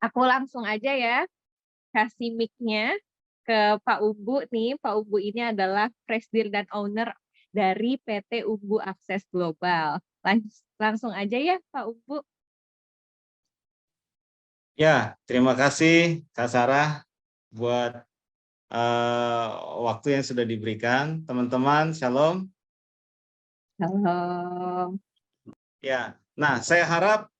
Aku langsung aja ya, kasih mic-nya ke Pak Umbu nih. Pak Umbu ini adalah Presidir dan Owner dari PT Umbu Akses Global. Langsung aja ya Pak Umbu. Ya, terima kasih Kak Sarah buat waktu yang sudah diberikan. Teman-teman, shalom. Halo. Ya, nah saya harap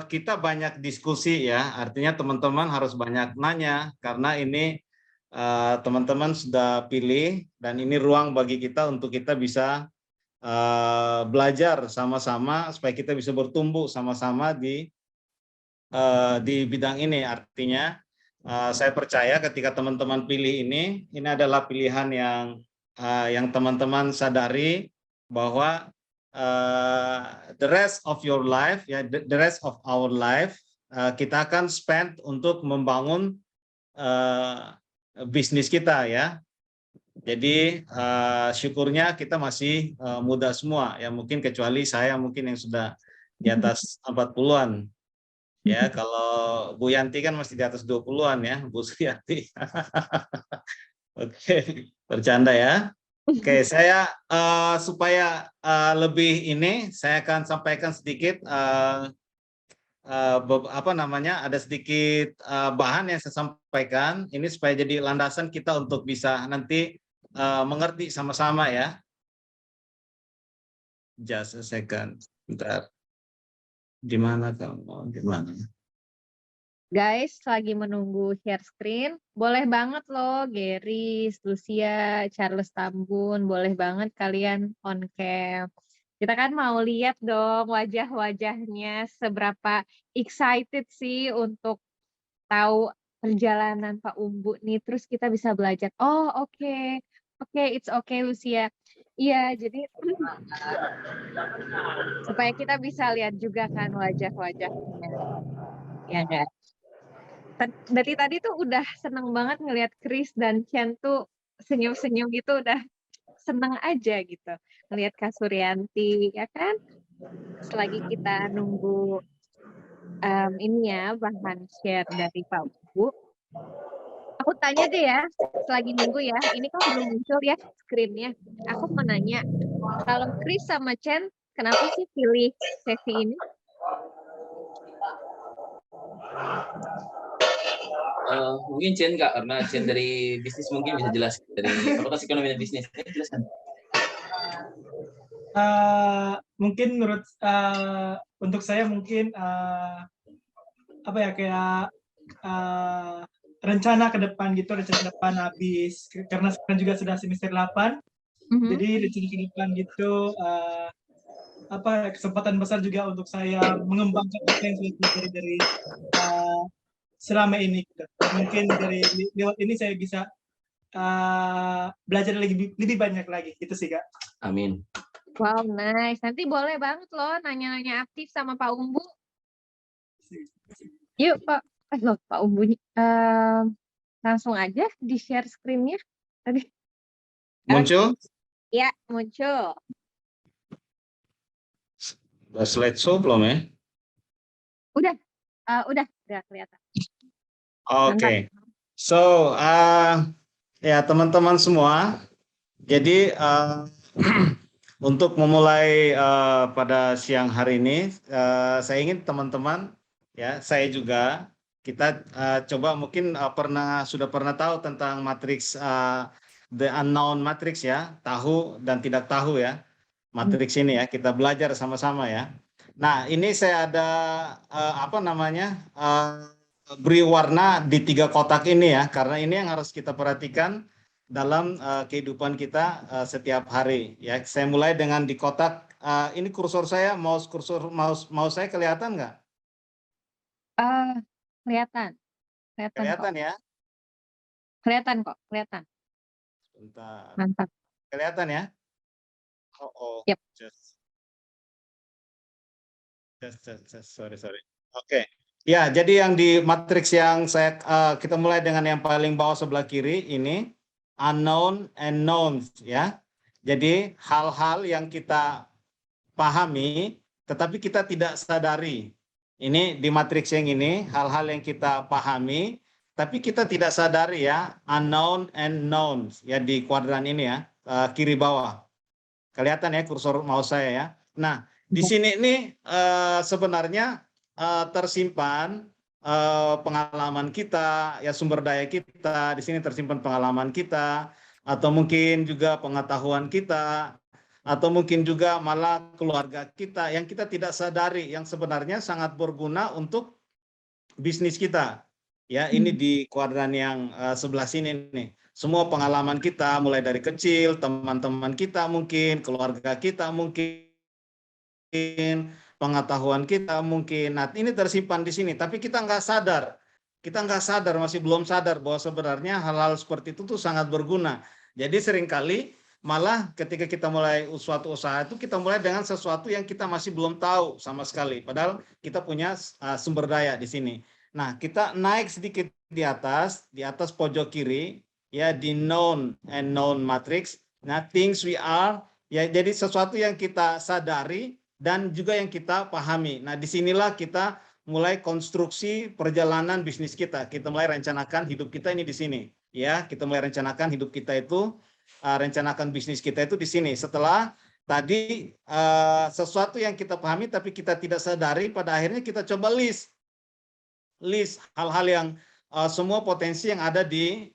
kita banyak diskusi ya. Artinya teman-teman harus banyak nanya karena ini teman-teman sudah pilih dan ini ruang bagi kita untuk kita bisa belajar sama-sama supaya kita bisa bertumbuh sama-sama di bidang ini. Artinya saya percaya ketika teman-teman pilih ini adalah pilihan yang teman-teman sadari bahwa the rest of your life, ya, the rest of our life, kita akan spend untuk membangun bisnis kita ya. Jadi syukurnya kita masih muda semua ya, mungkin kecuali saya mungkin yang sudah di atas 40-an. Ya, kalau Bu Yanti kan masih di atas 20-an ya, Bu Suyati. Oke, bercanda ya. Oke, saya supaya lebih ini, saya akan sampaikan sedikit ada sedikit bahan yang saya sampaikan. Ini supaya jadi landasan kita untuk bisa nanti mengerti sama-sama ya. Just a second, bentar. Di mana kamu? Di mana? Guys, lagi menunggu share screen, boleh banget loh Gary, Lucia, Charles Tambun, boleh banget kalian on cam. Kita kan mau lihat dong wajah-wajahnya seberapa excited sih untuk tahu perjalanan Pak Umbu nih, terus kita bisa belajar. Oh oke, it's okay Lucia. Iya, jadi supaya kita bisa lihat juga kan wajah-wajahnya. Ya enggak? Dari tadi tuh udah seneng banget ngelihat Chris dan Chen tuh senyum-senyum gitu, udah seneng aja gitu ngelihat Kak Suryanti, ya kan? Selagi kita nunggu ini ya bahan share dari Pak Bu, aku tanya deh ya, selagi nunggu ya, ini kan belum muncul ya screen-nya. Aku mau nanya, kalau Chris sama Chen, kenapa sih pilih sesi ini? Mungkin Chen Kak, karena Chen dari bisnis mungkin bisa jelas dari fakultas ekonomi dan bisnis. Jelaskan. Mungkin menurut untuk saya mungkin apa ya, kayak rencana ke depan gitu, rencana ke depan habis karena sekarang juga sudah semester 8. Jadi rencana ke depan gitu apa kesempatan besar juga untuk saya mengembangkan apa yang sudah pelajari dari selama ini gitu. Mungkin dari lewat ini saya bisa belajar lebih banyak lagi gitu sih Kak. Amin. Wow, nice. Nanti boleh banget loh nanya-nanya aktif sama Pak Umbu. Yuk Pak, loh Pak Umbu, langsung aja di share screen-nya. Tadi. Muncul? Ya, muncul. Udah slideshow belum ya? Udah kelihatan. Oke. So, ya teman-teman semua, jadi untuk memulai pada siang hari ini, saya ingin teman-teman, ya saya juga, kita coba mungkin sudah pernah tahu tentang matriks the unknown matrix ya, tahu dan tidak tahu ya, matriks ini ya, kita belajar sama-sama ya. Nah ini saya ada beri warna di 3 kotak ini ya, karena ini yang harus kita perhatikan dalam kehidupan kita setiap hari ya. Saya mulai dengan di kotak ini kursor saya, mouse saya kelihatan nggak? Kelihatan Kelihatan kok. ya? Kelihatan kok, kelihatan. Bentar. Mantap. Kelihatan ya? Oh. Yep. Sorry. Oke. Ya, jadi yang di matriks yang kita mulai dengan yang paling bawah sebelah kiri ini unknown and knowns ya. Jadi hal-hal yang kita pahami tetapi kita tidak sadari Ini di matriks yang ini, hal-hal yang kita pahami, tapi kita tidak sadari ya, unknown and known, ya di kuadran ini ya, kiri bawah. Kelihatan ya kursor mouse saya ya. Nah, di sini ini sebenarnya tersimpan pengalaman kita, ya sumber daya kita, di sini tersimpan pengalaman kita, atau mungkin juga pengetahuan kita, atau mungkin juga malah keluarga kita yang kita tidak sadari, yang sebenarnya sangat berguna untuk bisnis kita. Ya, ini di kuadran yang sebelah sini nih. Semua pengalaman kita mulai dari kecil, teman-teman kita mungkin, keluarga kita mungkin, pengetahuan kita mungkin. Nah, ini tersimpan di sini, tapi kita nggak sadar. Kita nggak sadar, masih belum sadar bahwa sebenarnya hal-hal seperti itu tuh sangat berguna. Jadi seringkali malah ketika kita mulai suatu usaha itu kita mulai dengan sesuatu yang kita masih belum tahu sama sekali. Padahal kita punya sumber daya di sini. Nah, kita naik sedikit di atas pojok kiri, ya di known and known matrix. Nah, things we are, ya jadi sesuatu yang kita sadari dan juga yang kita pahami. Nah, disinilah kita mulai konstruksi perjalanan bisnis kita. Kita mulai rencanakan hidup kita ini di sini. Ya, kita mulai rencanakan hidup kita itu, rencanakan bisnis kita itu di sini. Setelah tadi sesuatu yang kita pahami tapi kita tidak sadari, pada akhirnya kita coba list hal-hal yang semua potensi yang ada di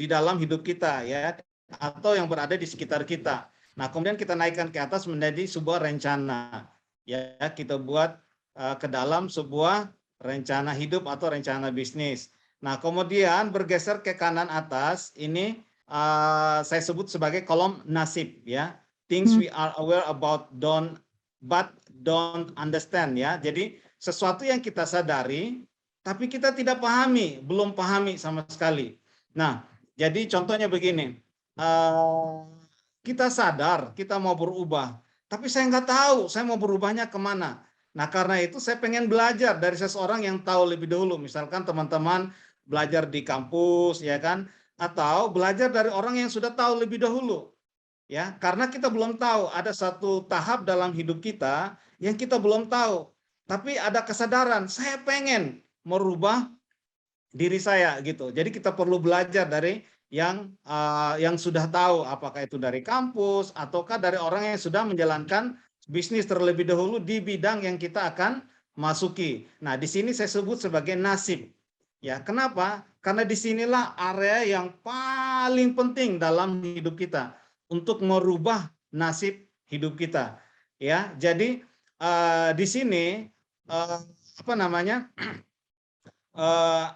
dalam hidup kita ya, atau yang berada di sekitar kita. Nah, kemudian kita naikkan ke atas menjadi sebuah rencana. Ya, kita buat ke dalam sebuah rencana hidup atau rencana bisnis. Nah, kemudian bergeser ke kanan atas, ini saya sebut sebagai kolom nasib ya. Things we are aware about but don't understand ya. Jadi sesuatu yang kita sadari tapi kita tidak pahami, belum pahami sama sekali. Nah, jadi contohnya begini. Kita sadar kita mau berubah, tapi saya nggak tahu saya mau berubahnya kemana. Nah, karena itu saya pengen belajar dari seseorang yang tahu lebih dahulu. Misalkan teman-teman belajar di kampus, ya kan? Atau belajar dari orang yang sudah tahu lebih dahulu. Ya, karena kita belum tahu, ada satu tahap dalam hidup kita yang kita belum tahu. Tapi ada kesadaran, saya pengen merubah diri saya gitu. Jadi kita perlu belajar dari yang sudah tahu, apakah itu dari kampus ataukah dari orang yang sudah menjalankan bisnis terlebih dahulu di bidang yang kita akan masuki. Nah, di sini saya sebut sebagai nasib. Ya, kenapa? Karena disinilah area yang paling penting dalam hidup kita untuk merubah nasib hidup kita. Ya, jadi di sini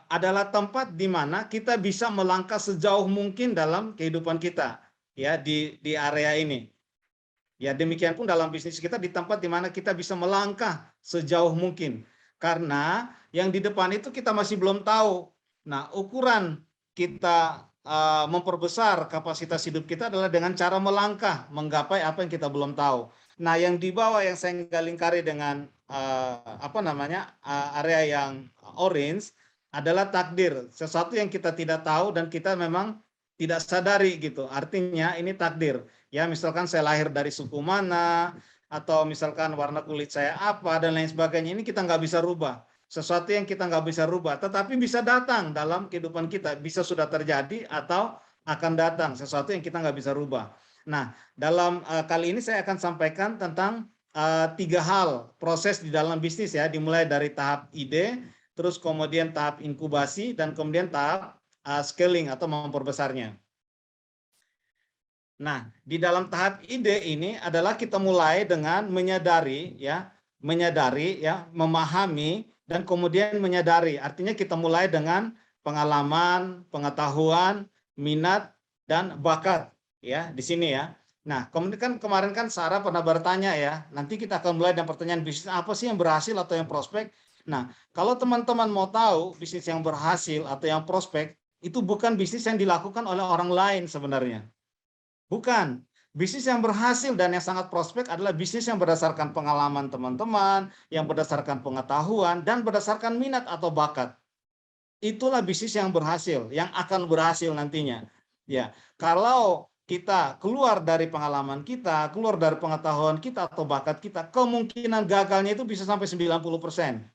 adalah tempat di mana kita bisa melangkah sejauh mungkin dalam kehidupan kita, ya di area ini. Ya, demikian pun dalam bisnis kita di tempat di mana kita bisa melangkah sejauh mungkin. Karena yang di depan itu kita masih belum tahu. Nah, ukuran kita memperbesar kapasitas hidup kita adalah dengan cara melangkah, menggapai apa yang kita belum tahu. Nah, yang di bawah yang saya lingkari dengan area yang orange adalah takdir, sesuatu yang kita tidak tahu dan kita memang tidak sadari gitu. Artinya ini takdir. Ya, misalkan saya lahir dari suku mana, atau misalkan warna kulit saya apa dan lain sebagainya, ini kita nggak bisa rubah. Sesuatu yang kita nggak bisa rubah, tetapi bisa datang dalam kehidupan kita, bisa sudah terjadi atau akan datang, sesuatu yang kita nggak bisa rubah. Nah, dalam kali ini saya akan sampaikan tentang 3 hal proses di dalam bisnis ya, dimulai dari tahap ide, terus kemudian tahap inkubasi, dan kemudian tahap scaling atau memperbesarnya. Nah, di dalam tahap ide ini adalah kita mulai dengan menyadari, memahami, dan kemudian menyadari. Artinya kita mulai dengan pengalaman, pengetahuan, minat, dan bakat. Ya, di sini ya. Nah, kemudian kan kemarin kan Sarah pernah bertanya ya, nanti kita akan mulai dengan pertanyaan bisnis apa sih yang berhasil atau yang prospek. Nah, kalau teman-teman mau tahu bisnis yang berhasil atau yang prospek, itu bukan bisnis yang dilakukan oleh orang lain sebenarnya. Bukan. Bisnis yang berhasil dan yang sangat prospek adalah bisnis yang berdasarkan pengalaman teman-teman, yang berdasarkan pengetahuan, dan berdasarkan minat atau bakat. Itulah bisnis yang berhasil, yang akan berhasil nantinya. Ya, kalau kita keluar dari pengalaman kita, keluar dari pengetahuan kita atau bakat kita, kemungkinan gagalnya itu bisa sampai 90%.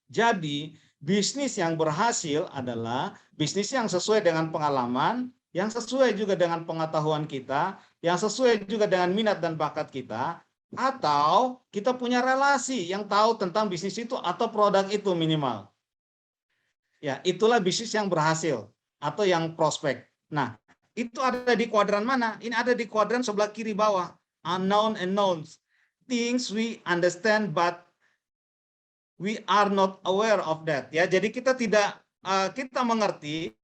Jadi, bisnis yang berhasil adalah bisnis yang sesuai dengan pengalaman, yang sesuai juga dengan pengetahuan kita, yang sesuai juga dengan minat dan bakat kita, atau kita punya relasi yang tahu tentang bisnis itu atau produk itu minimal. Ya, itulah bisnis yang berhasil atau yang prospek. Nah, itu ada di kuadran mana? Ini ada di kuadran sebelah kiri bawah. Unknown and knowns. Things we understand but we are not aware of that. Ya, jadi kita tidak kita mengerti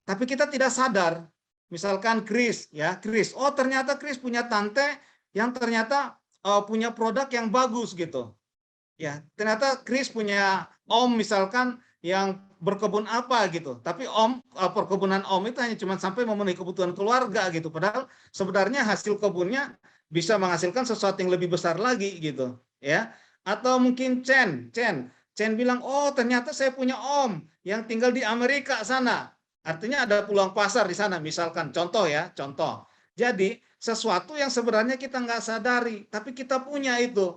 tapi kita tidak sadar. Misalkan Chris, ya, Chris. Oh, ternyata Chris punya tante yang ternyata punya produk yang bagus gitu. Ya, ternyata Chris punya om misalkan yang berkebun apa gitu. Tapi perkebunan om itu hanya cuma sampai memenuhi kebutuhan keluarga gitu. Padahal sebenarnya hasil kebunnya bisa menghasilkan sesuatu yang lebih besar lagi gitu, ya. Atau mungkin Chen bilang, "Oh, ternyata saya punya om yang tinggal di Amerika sana." Artinya ada peluang pasar di sana misalkan. Contoh ya, contoh. Jadi, sesuatu yang sebenarnya kita nggak sadari, tapi kita punya itu.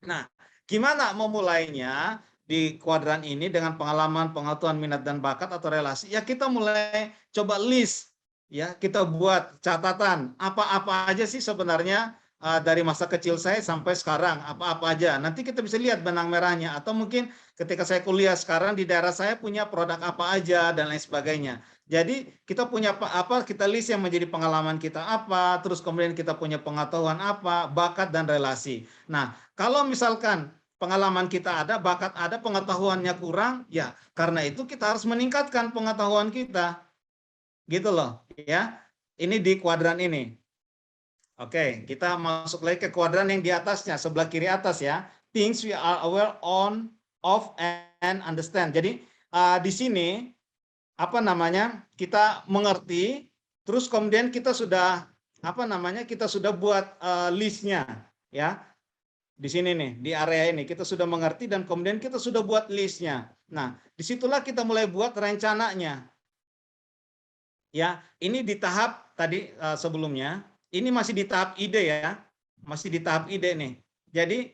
Nah, gimana memulainya di kuadran ini dengan pengalaman, pengetahuan, minat dan bakat atau relasi? Ya kita mulai coba list, ya kita buat catatan apa-apa aja sih sebenarnya dari masa kecil saya sampai sekarang, apa-apa aja. Nanti kita bisa lihat benang merahnya. Atau mungkin ketika saya kuliah sekarang di daerah saya punya produk apa aja dan lain sebagainya. Jadi kita punya apa, kita list yang menjadi pengalaman kita apa, terus kemudian kita punya pengetahuan apa, bakat dan relasi. Nah, kalau misalkan pengalaman kita ada, bakat ada, pengetahuannya kurang, ya karena itu kita harus meningkatkan pengetahuan kita. Gitu loh, ya. Ini di kuadran ini. Oke, kita masuk lagi ke kuadran yang di atasnya, sebelah kiri atas ya. Things we are aware of and understand. Jadi di sini apa namanya? Kita mengerti, terus kemudian kita sudah apa namanya? Kita sudah buat listnya, ya. Di sini nih, di area ini kita sudah mengerti dan kemudian kita sudah buat listnya. Nah, disitulah kita mulai buat rencananya. Ya, ini di tahap tadi sebelumnya. Ini masih di tahap ide ya, masih di tahap ide nih. Jadi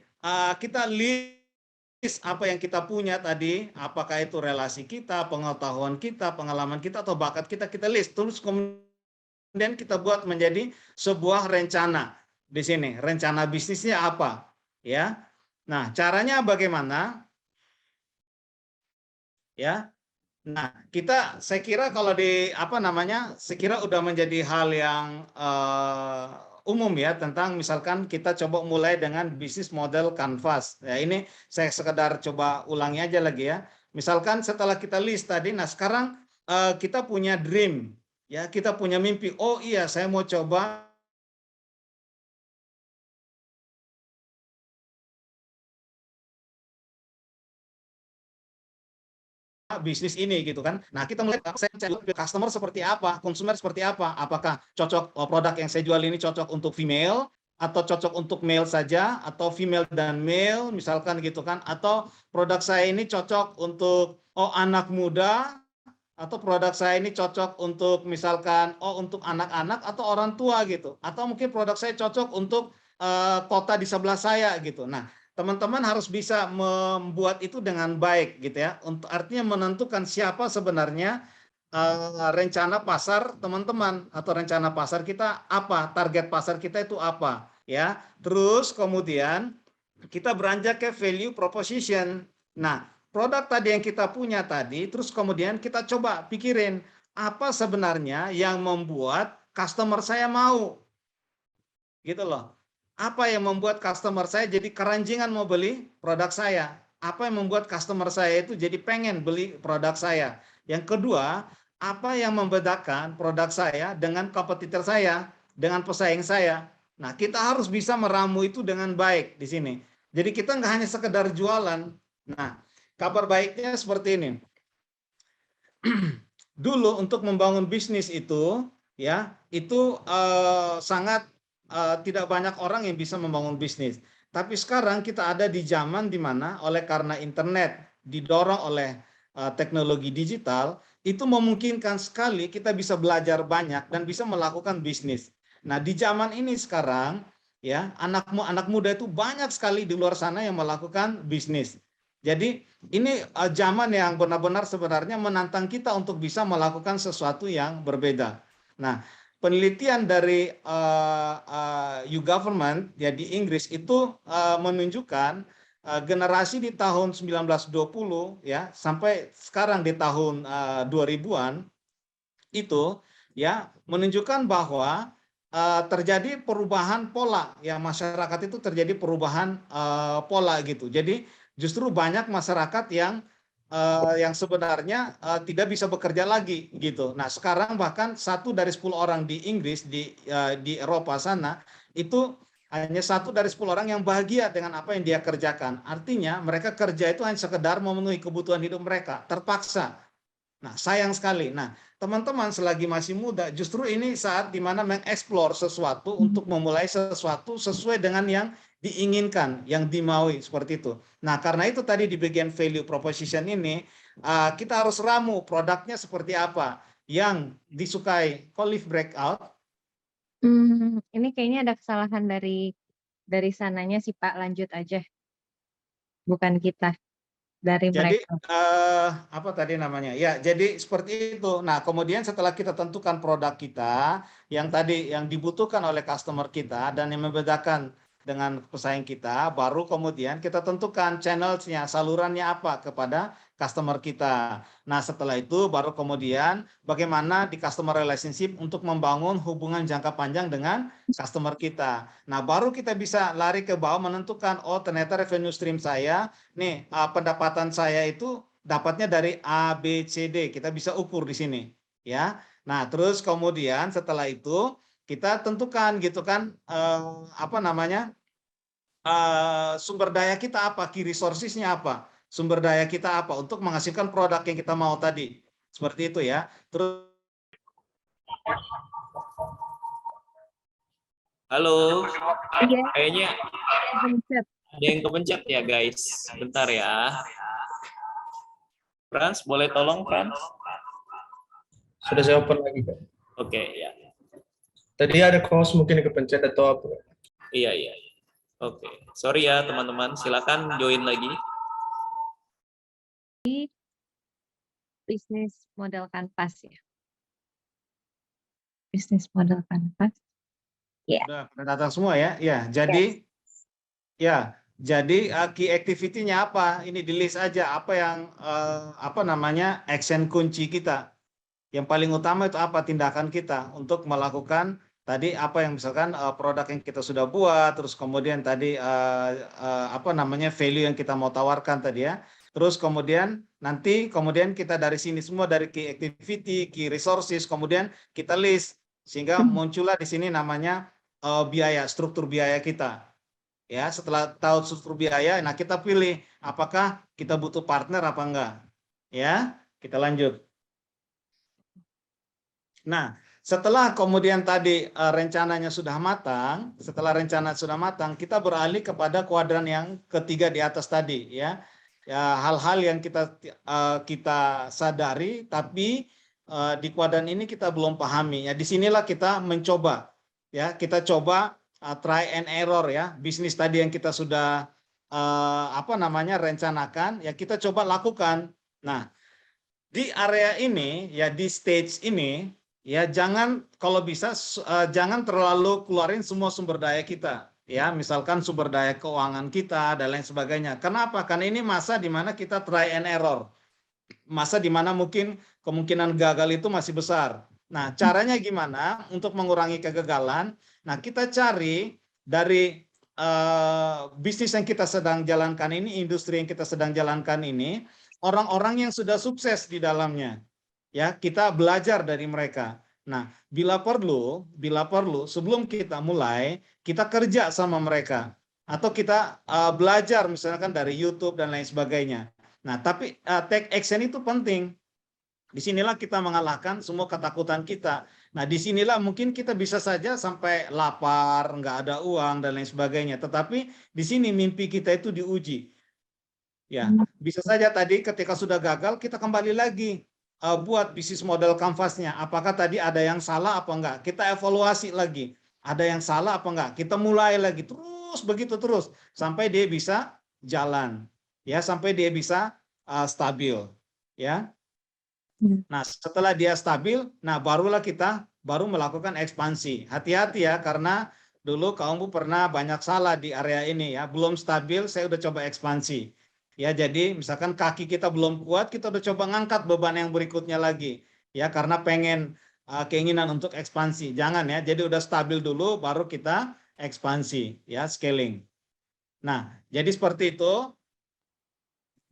kita list apa yang kita punya tadi, apakah itu relasi kita, pengetahuan kita, pengalaman kita atau bakat kita list. Terus kemudian kita buat menjadi sebuah rencana di sini. Rencana bisnisnya apa? Ya. Nah, caranya bagaimana? Ya. Nah, saya kira kalau di apa namanya, saya kira udah menjadi hal yang umum ya tentang misalkan kita coba mulai dengan bisnis model canvas. Ya ini saya sekedar coba ulangi aja lagi ya. Misalkan setelah kita list tadi, nah sekarang kita punya dream, ya kita punya mimpi. Oh iya, saya mau coba bisnis ini gitu kan. Nah, kita mulai customer seperti apa, konsumer seperti apa. Apakah cocok produk yang saya jual ini cocok untuk female atau cocok untuk male saja atau female dan male misalkan gitu kan, atau produk saya ini cocok untuk anak muda atau produk saya ini cocok untuk misalkan untuk anak-anak atau orang tua gitu. Atau mungkin produk saya cocok untuk kota di sebelah saya gitu. Nah, teman-teman harus bisa membuat itu dengan baik gitu ya. Untuk artinya menentukan siapa sebenarnya rencana pasar teman-teman atau rencana pasar kita apa, target pasar kita itu apa ya. Terus kemudian kita beranjak ke value proposition. Nah, produk tadi yang kita punya tadi, terus kemudian kita coba pikirin apa sebenarnya yang membuat customer saya mau. Gitu loh. Apa yang membuat customer saya jadi keranjingan mau beli produk saya? Apa yang membuat customer saya itu jadi pengen beli produk saya? Yang kedua, apa yang membedakan produk saya dengan kompetitor saya, dengan pesaing saya? Nah, kita harus bisa meramu itu dengan baik di sini. Jadi kita nggak hanya sekedar jualan. Nah, kabar baiknya seperti ini. Dulu untuk membangun bisnis itu, ya, itu sangat tidak banyak orang yang bisa membangun bisnis. Tapi sekarang kita ada di zaman di mana oleh karena internet didorong oleh teknologi digital, itu memungkinkan sekali kita bisa belajar banyak dan bisa melakukan bisnis. Nah, di zaman ini sekarang, ya, anak muda itu banyak sekali di luar sana yang melakukan bisnis. Jadi ini zaman yang benar-benar sebenarnya menantang kita untuk bisa melakukan sesuatu yang berbeda. Nah, penelitian dari U-Government ya di Inggris itu menunjukkan generasi di tahun 1920 ya sampai sekarang di tahun 2000-an itu ya menunjukkan bahwa terjadi perubahan pola ya, masyarakat itu terjadi perubahan pola gitu. Jadi justru banyak masyarakat yang sebenarnya tidak bisa bekerja lagi gitu. Nah, sekarang bahkan 1 dari 10 orang di Inggris di Eropa sana itu hanya 1 dari 10 orang yang bahagia dengan apa yang dia kerjakan. Artinya mereka kerja itu hanya sekedar memenuhi kebutuhan hidup mereka, terpaksa. Nah, sayang sekali. Nah, teman-teman selagi masih muda, justru ini saat dimana mengeksplor sesuatu untuk memulai sesuatu sesuai dengan yang diinginkan, yang dimaui, seperti itu. Nah, karena itu tadi di bagian value proposition ini, kita harus ramu produknya seperti apa, yang disukai Olive Breakout. Ini kayaknya ada kesalahan dari sananya sih Pak, lanjut aja. Bukan kita, dari Jadi mereka. apa tadi namanya? Ya, jadi seperti itu. Nah, kemudian setelah kita tentukan produk kita yang tadi yang dibutuhkan oleh customer kita dan yang membedakan dengan pesaing kita, baru kemudian kita tentukan channel-nya, salurannya apa kepada customer kita. Nah, setelah itu baru kemudian bagaimana di customer relationship untuk membangun hubungan jangka panjang dengan customer kita. Nah, baru kita bisa lari ke bawah menentukan, oh ternyata revenue stream saya nih, pendapatan saya itu dapatnya dari A, B, C, D. Kita bisa ukur di sini, ya. Nah, terus kemudian setelah itu kita tentukan gitu kan, apa namanya, sumber daya kita apa, key resources-nya apa, sumber daya kita apa untuk menghasilkan produk yang kita mau tadi, seperti itu ya. Terus Halo, Iya, kayaknya pencet. ada yang kepencet ya guys. Bentar ya. Frans, boleh tolong Frans? Sudah saya open lagi, Kak. Oke, ya. Tadi ada kaos mungkin yang kepencet atau apa? Iya, iya. Oke, sorry ya teman-teman. Silakan join lagi. Bisnis model kanvas ya. Bisnis model kanvas. udah pada datang semua ya. Ya, jadi key activity-nya apa? Ini di list aja apa yang apa namanya action kunci kita. Yang paling utama itu apa tindakan kita untuk melakukan tadi apa yang misalkan produk yang kita sudah buat, terus kemudian tadi apa namanya value yang kita mau tawarkan tadi ya. Terus kemudian kemudian kita dari sini semua dari key activity, key resources, kemudian kita list sehingga muncullah di sini namanya biaya, struktur biaya kita. Ya, setelah tahu struktur biaya, nah kita pilih apakah kita butuh partner apa enggak. Ya, kita lanjut. Nah, setelah kemudian tadi rencananya sudah matang, kita beralih kepada kuadran yang ketiga di atas tadi ya. Ya, hal-hal yang kita sadari tapi di kuadran ini kita belum pahami. Ya, disinilah kita mencoba ya, kita coba try and error ya. Bisnis tadi yang kita sudah apa namanya rencanakan ya kita coba lakukan. Nah, di area ini ya di stage ini ya jangan kalau bisa jangan terlalu keluarin semua sumber daya kita ya, misalkan sumber daya keuangan kita dan lain sebagainya. Kenapa? Karena ini masa di mana kita try and error. Masa di mana mungkin kemungkinan gagal itu masih besar. Nah, caranya gimana untuk mengurangi kegagalan? Nah, kita cari dari bisnis yang kita sedang jalankan ini, industri yang kita sedang jalankan ini, orang-orang yang sudah sukses di dalamnya. Ya, kita belajar dari mereka. Nah, bila perlu sebelum kita mulai, kita kerja sama mereka atau kita belajar misalkan dari YouTube dan lain sebagainya. Nah, tapi take action itu penting. Disinilah kita mengalahkan semua ketakutan kita. Nah, disinilah mungkin kita bisa saja sampai lapar, nggak ada uang dan lain sebagainya. Tetapi di sini mimpi kita itu diuji. Ya, bisa saja tadi ketika sudah gagal kita kembali lagi. buat bisnis model canvasnya. Apakah tadi ada yang salah apa enggak? Kita evaluasi lagi. Ada yang salah apa enggak? Kita mulai lagi terus begitu terus sampai dia bisa jalan. Ya, sampai dia bisa stabil. Ya. Nah, setelah dia stabil, nah barulah kita baru melakukan ekspansi. Hati-hati ya, karena dulu kamu pernah banyak salah di area ini ya. Belum stabil, saya udah coba ekspansi. Ya, jadi misalkan kaki kita belum kuat, kita udah coba ngangkat beban yang berikutnya lagi. Ya, karena pengen keinginan untuk ekspansi. Jangan ya, jadi udah stabil dulu, baru kita ekspansi, ya, scaling. Nah, jadi seperti itu.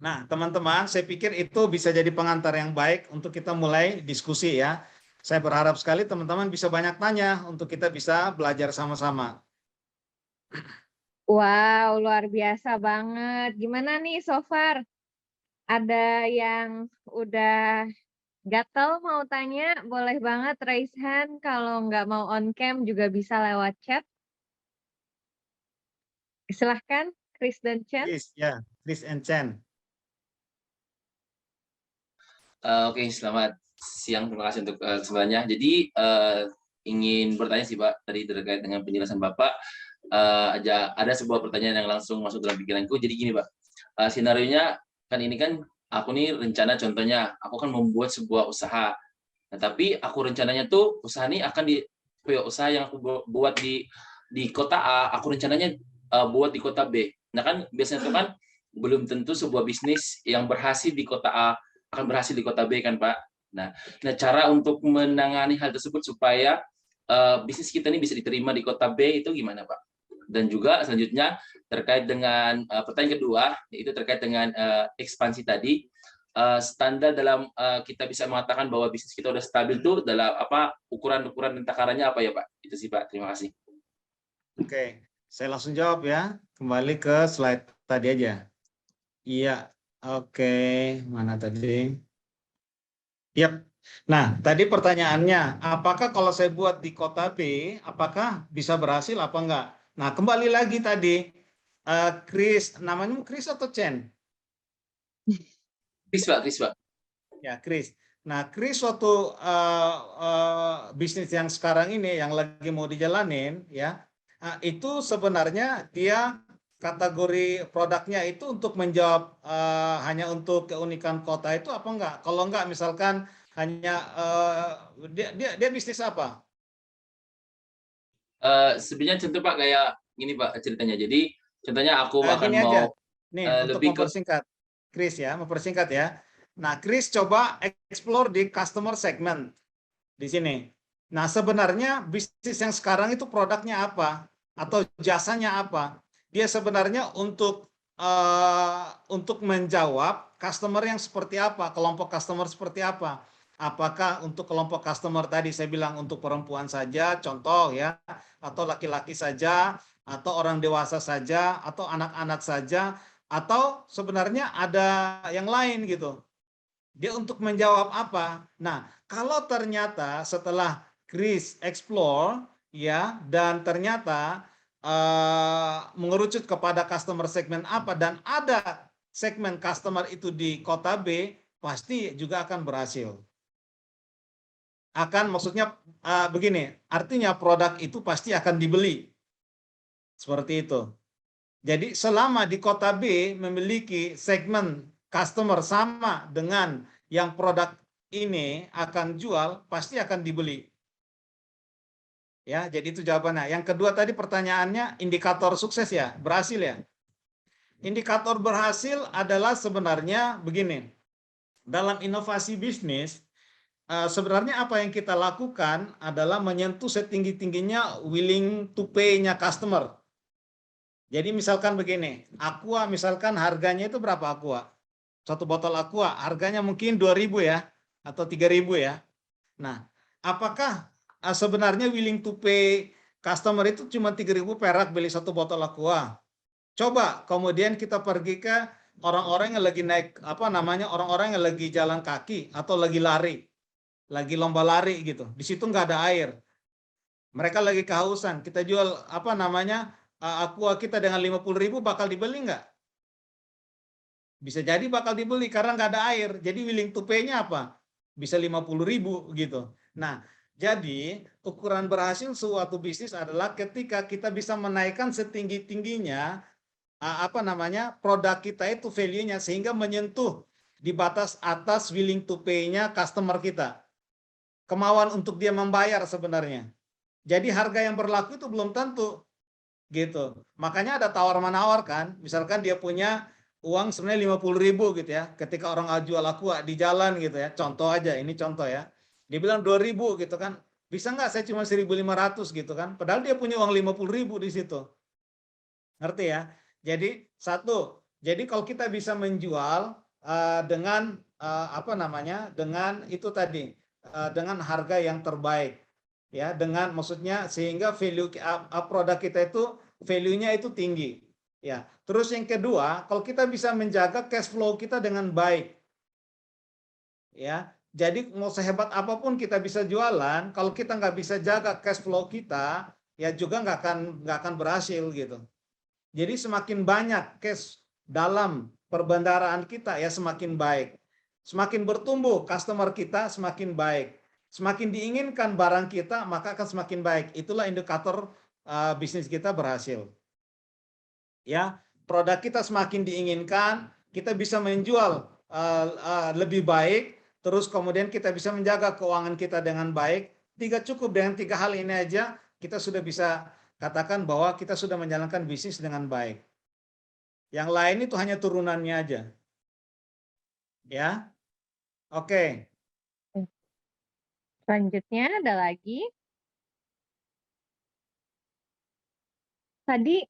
Nah, teman-teman, saya pikir itu bisa jadi pengantar yang baik untuk kita mulai diskusi ya. Saya berharap sekali teman-teman bisa banyak tanya untuk kita bisa belajar sama-sama. Wow, luar biasa banget. Gimana nih so far? Ada yang udah gatel mau tanya? Boleh banget raise hand. Kalau nggak mau on cam juga bisa lewat chat. Silahkan, Chris dan Chen. Chris, ya, Chris and Chen. Oke, selamat siang. Terima kasih untuk semuanya. Jadi ingin bertanya sih Pak, tadi terkait dengan penjelasan Bapak, ada sebuah pertanyaan yang langsung masuk dalam pikiranku. Jadi gini Pak, senarionya kan ini kan aku nih rencana contohnya, aku kan membuat sebuah usaha. Nah, tapi aku rencananya tuh usaha ini akan usaha yang aku buat di kota A, aku rencananya buat di kota B. Nah kan biasanya itu kan belum tentu sebuah bisnis yang berhasil di kota A akan berhasil di kota B kan Pak. Nah cara untuk menangani hal tersebut supaya bisnis kita ini bisa diterima di kota B itu gimana Pak? Dan juga selanjutnya terkait dengan pertanyaan kedua, yaitu terkait dengan ekspansi tadi, standar dalam kita bisa mengatakan bahwa bisnis kita udah stabil tuh dalam apa ukuran-ukuran dan takarannya apa ya Pak? Itu sih Pak. Terima kasih. Oke, saya langsung jawab ya. Kembali ke slide tadi aja. Iya, oke. Mana tadi? Yap. Nah, tadi pertanyaannya, apakah kalau saya buat di kota B, apakah bisa berhasil apa enggak? Nah, kembali lagi tadi, Chris, namanya Chris atau Chen? Chris Pak. Ya, Chris. Nah, Chris waktu bisnis yang sekarang ini, yang lagi mau dijalanin, ya, itu sebenarnya dia kategori produknya itu untuk menjawab hanya untuk keunikan kota itu apa enggak? Kalau enggak, misalkan hanya dia bisnis apa? Sebenarnya contoh Pak kayak gini Pak ceritanya. Jadi contohnya aku akan Gini aja, mau nih untuk lebih ke mempersingkat, Chris ya, mempersingkat ya. Nah, Chris coba explore di customer segment di sini. Nah, sebenarnya bisnis yang sekarang itu produknya apa atau jasanya apa? Dia sebenarnya untuk menjawab customer yang seperti apa, kelompok customer seperti apa. Apakah untuk kelompok customer tadi saya bilang untuk perempuan saja, contoh ya, atau laki-laki saja, atau orang dewasa saja, atau anak-anak saja, atau sebenarnya ada yang lain gitu. Dia untuk menjawab apa? Nah, kalau ternyata setelah Chris explore ya dan ternyata mengerucut kepada customer segmen apa dan ada segmen customer itu di kota B, pasti juga akan berhasil. Maksudnya begini, artinya produk itu pasti akan dibeli. Seperti itu. Jadi selama di kota B memiliki segmen customer sama dengan yang produk ini akan jual, pasti akan dibeli. Ya, jadi itu jawabannya. Yang kedua tadi pertanyaannya indikator sukses ya, berhasil ya. Indikator berhasil adalah sebenarnya begini. Dalam inovasi bisnis, sebenarnya apa yang kita lakukan adalah menyentuh setinggi-tingginya willing to pay-nya customer. Jadi misalkan begini, Aqua misalkan harganya itu berapa Aqua? Satu botol Aqua harganya mungkin 2.000 ya atau 3.000 ya. Nah, apakah sebenarnya willing to pay customer itu cuma 3.000 perak beli satu botol Aqua? Coba kemudian kita pergi ke orang-orang yang lagi naik orang-orang yang lagi jalan kaki atau lagi lari, lagi lomba lari gitu. Di situ nggak ada air. Mereka lagi kehausan. Kita jual Aqua kita dengan 50.000 bakal dibeli nggak? Bisa jadi bakal dibeli karena nggak ada air. Jadi willing to pay-nya apa? bisa 50.000 gitu. Nah, jadi ukuran berhasil suatu bisnis adalah ketika kita bisa menaikkan setinggi-tingginya produk kita itu value-nya sehingga menyentuh di batas atas willing to pay-nya customer kita. Kemauan untuk dia membayar sebenarnya. Jadi harga yang berlaku itu belum tentu gitu. Makanya ada tawar-menawar kan. Misalkan dia punya uang sebenarnya 50.000 gitu ya. Ketika orang jual aqua di jalan gitu ya. Contoh aja, ini contoh ya. Dia bilang 2.000 gitu kan. Bisa nggak saya cuma 1.500 gitu kan. Padahal dia punya uang 50.000 di situ. Ngerti ya? Jadi jadi kalau kita bisa menjual dengan dengan itu tadi dengan harga yang terbaik ya, dengan maksudnya sehingga value produk kita itu value-nya itu tinggi ya. Terus yang kedua, kalau kita bisa menjaga cash flow kita dengan baik ya. Jadi mau sehebat apapun kita bisa jualan, kalau kita nggak bisa jaga cash flow kita ya juga nggak akan berhasil gitu. Jadi semakin banyak cash dalam perbendaharaan kita ya semakin baik. Semakin bertumbuh customer kita semakin baik. Semakin diinginkan barang kita maka akan semakin baik. Itulah indikator bisnis kita berhasil. Ya, produk kita semakin diinginkan, kita bisa menjual lebih baik, terus kemudian kita bisa menjaga keuangan kita dengan baik. Dengan 3 hal ini aja kita sudah bisa katakan bahwa kita sudah menjalankan bisnis dengan baik. Yang lain itu hanya turunannya aja. Ya. Oke. Selanjutnya ada lagi. Tadi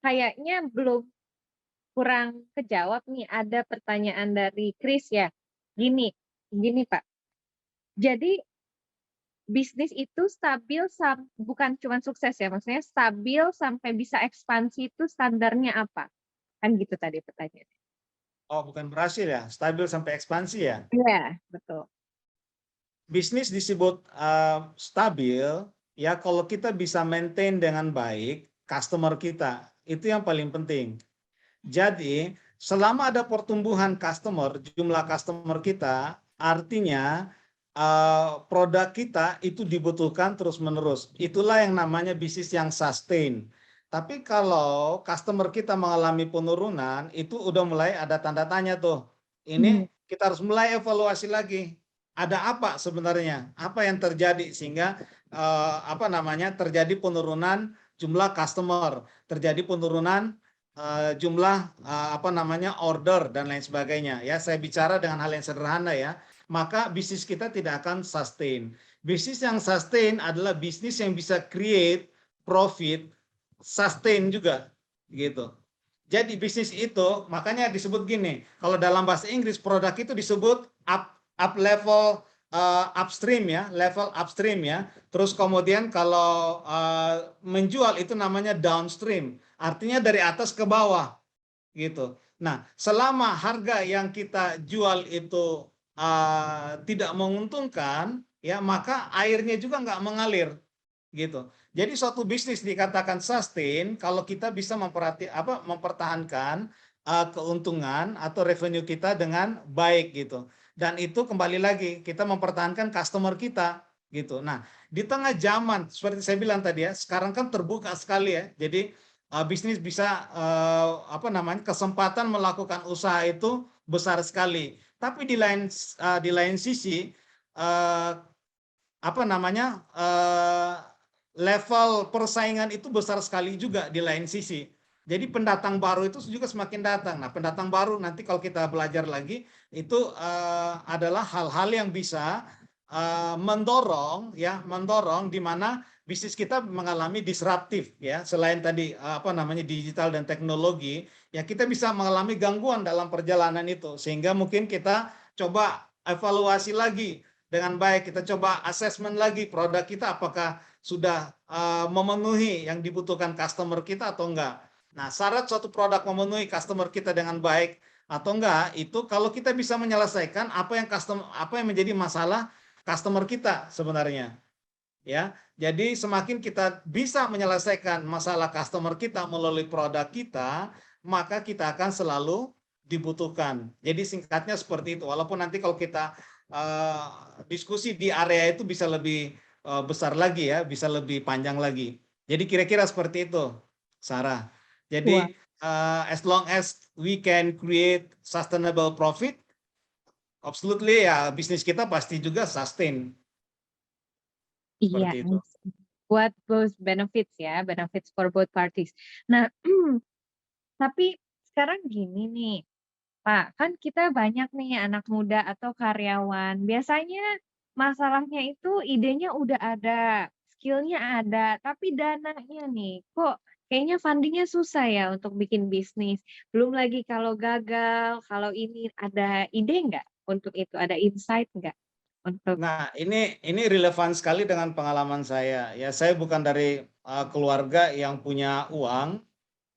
kayaknya belum kurang kejawab nih. Ada pertanyaan dari Chris ya. Gini Pak. Jadi bisnis itu stabil bukan cuma sukses ya, maksudnya stabil sampai bisa ekspansi itu standarnya apa? Kan gitu tadi pertanyaannya. Oh, bukan berhasil ya, stabil sampai ekspansi ya. Iya, betul. Bisnis disebut stabil ya kalau kita bisa maintain dengan baik customer kita. Itu yang paling penting. Jadi, selama ada pertumbuhan customer, jumlah customer kita, artinya produk kita itu dibutuhkan terus-menerus. Itulah yang namanya bisnis yang sustain. Tapi kalau customer kita mengalami penurunan, itu udah mulai ada tanda tanya tuh. Ini kita harus mulai evaluasi lagi. Ada apa sebenarnya? Apa yang terjadi sehingga terjadi penurunan jumlah customer, terjadi penurunan jumlah order dan lain sebagainya. Ya, saya bicara dengan hal yang sederhana ya. Maka bisnis kita tidak akan sustain. Bisnis yang sustain adalah bisnis yang bisa create profit, sustain juga, gitu. Jadi bisnis itu makanya disebut gini. Kalau dalam bahasa Inggris produk itu disebut up level upstream ya, level upstream ya. Terus kemudian kalau menjual itu namanya downstream. Artinya dari atas ke bawah, gitu. Nah, selama harga yang kita jual itu tidak menguntungkan, ya maka airnya juga nggak mengalir, gitu. Jadi suatu bisnis dikatakan sustain kalau kita bisa mempertahankan keuntungan atau revenue kita dengan baik, gitu. Dan itu kembali lagi kita mempertahankan customer kita, gitu. Nah, di tengah zaman seperti saya bilang tadi ya, sekarang kan terbuka sekali ya. Jadi bisnis bisa kesempatan melakukan usaha itu besar sekali. Tapi di lain sisi level persaingan itu besar sekali juga di lain sisi. Jadi pendatang baru itu juga semakin datang. Nah, pendatang baru nanti kalau kita belajar lagi itu adalah hal-hal yang bisa mendorong di mana bisnis kita mengalami disruptif ya. Selain tadi digital dan teknologi, ya kita bisa mengalami gangguan dalam perjalanan itu sehingga mungkin kita coba evaluasi lagi dengan baik, kita coba assessment lagi produk kita apakah sudah memenuhi yang dibutuhkan customer kita atau enggak. Nah, syarat suatu produk memenuhi customer kita dengan baik atau enggak itu kalau kita bisa menyelesaikan apa yang menjadi masalah customer kita sebenarnya. Ya, jadi semakin kita bisa menyelesaikan masalah customer kita melalui produk kita, maka kita akan selalu dibutuhkan. Jadi singkatnya seperti itu. Walaupun nanti kalau kita diskusi di area itu bisa lebih besar lagi ya, bisa lebih panjang lagi. Jadi kira-kira seperti itu, Sarah. Wah, Jadi as long as we can create sustainable profit, absolutely ya bisnis kita pasti juga sustain iya, seperti itu. buat both benefits ya, benefits for both parties. Nah, tapi sekarang gini nih, Pak, kan kita banyak nih anak muda atau karyawan. Biasanya masalahnya itu idenya udah ada, skill-nya ada, tapi dananya nih, kok kayaknya funding-nya susah ya untuk bikin bisnis. Belum lagi kalau gagal, kalau ini ada ide nggak untuk itu? Ada insight nggak untuk Nah, ini relevan sekali dengan pengalaman saya. Ya, saya bukan dari keluarga yang punya uang,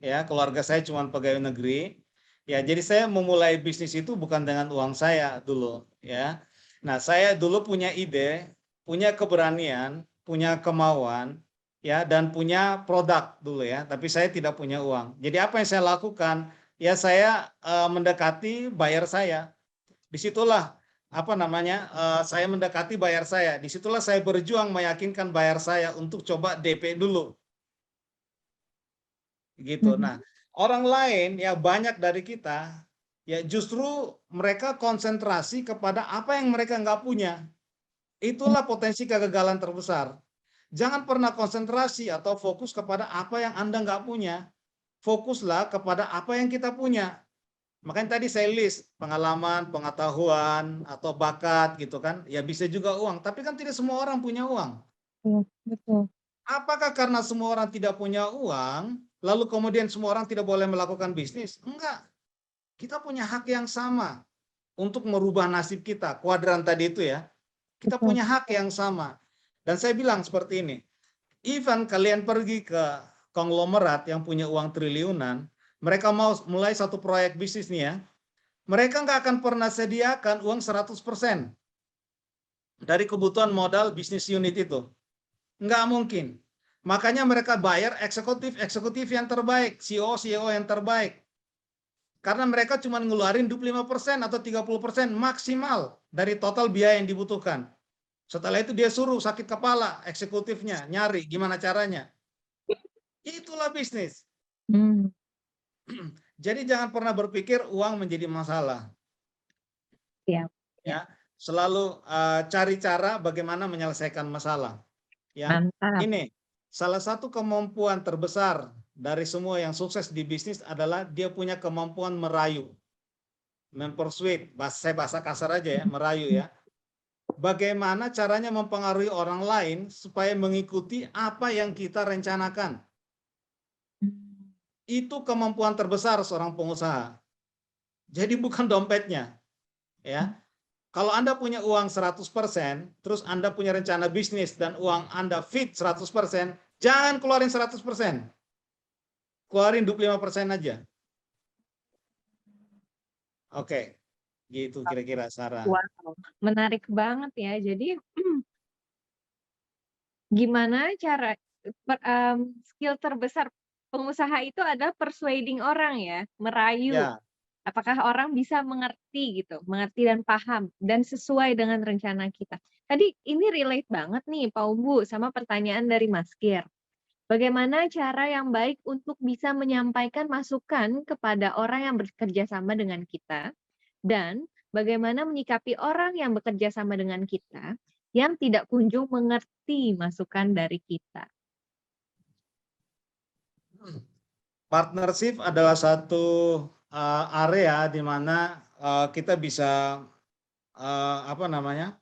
ya, keluarga saya cuma pegawai negeri. Ya, jadi saya memulai bisnis itu bukan dengan uang saya dulu, ya. Nah, saya dulu punya ide, punya keberanian, punya kemauan, ya, dan punya produk dulu ya, tapi saya tidak punya uang. Jadi apa yang saya lakukan? Ya, saya mendekati buyer saya. Disitulah apa namanya saya mendekati buyer saya. Disitulah saya berjuang meyakinkan buyer saya untuk coba DP dulu, gitu. Mhm. Nah, orang lain ya banyak dari kita ya justru mereka konsentrasi kepada apa yang mereka nggak punya. Itulah potensi kegagalan terbesar. Jangan pernah konsentrasi atau fokus kepada apa yang Anda nggak punya. Fokuslah kepada apa yang kita punya. Makanya tadi saya list pengalaman, pengetahuan, atau bakat gitu kan. Ya bisa juga uang, tapi kan tidak semua orang punya uang. Betul, betul. Apakah karena semua orang tidak punya uang, lalu kemudian semua orang tidak boleh melakukan bisnis? Enggak. Kita punya hak yang sama untuk merubah nasib kita. Kuadran tadi itu ya. Kita Betul. punya hak yang sama. Dan saya bilang seperti ini. Even kalian pergi ke konglomerat yang punya uang triliunan, mereka mau mulai satu proyek bisnis nih ya, mereka nggak akan pernah sediakan uang 100% dari kebutuhan modal bisnis unit itu. Nggak mungkin. Makanya mereka bayar eksekutif yang terbaik, CEO yang terbaik. Karena mereka cuma ngeluarin 25% atau 30% maksimal dari total biaya yang dibutuhkan. Setelah itu dia suruh sakit kepala eksekutifnya, nyari gimana caranya. Itulah bisnis. Hmm, Jadi jangan pernah berpikir uang menjadi masalah. siap. Ya, Ya, selalu cari cara bagaimana menyelesaikan masalah. Ya, mantap. ini salah satu kemampuan terbesar dari semua yang sukses di bisnis adalah dia punya kemampuan merayu, mempersuade. Saya bahasa kasar aja ya, merayu ya. Bagaimana caranya mempengaruhi orang lain supaya mengikuti apa yang kita rencanakan. Hmm, Itu kemampuan terbesar seorang pengusaha. Jadi bukan dompetnya, ya. Kalau Anda punya uang 100%, terus Anda punya rencana bisnis dan uang Anda fit 100%, jangan keluarin 100%. Keluarin 25% aja. Oke, gitu kira-kira Sarah. Wow, menarik banget ya. Jadi gimana cara skill terbesar pengusaha itu adalah persuading orang ya, merayu. Ya, Apakah orang bisa mengerti gitu, mengerti dan paham dan sesuai dengan rencana kita. Tadi ini relate banget nih Pak Umbu sama pertanyaan dari Mas Kir. Bagaimana cara yang baik untuk bisa menyampaikan masukan kepada orang yang bekerja sama dengan kita dan bagaimana menyikapi orang yang bekerja sama dengan kita yang tidak kunjung mengerti masukan dari kita. partnership adalah satu area di mana kita bisa apa namanya?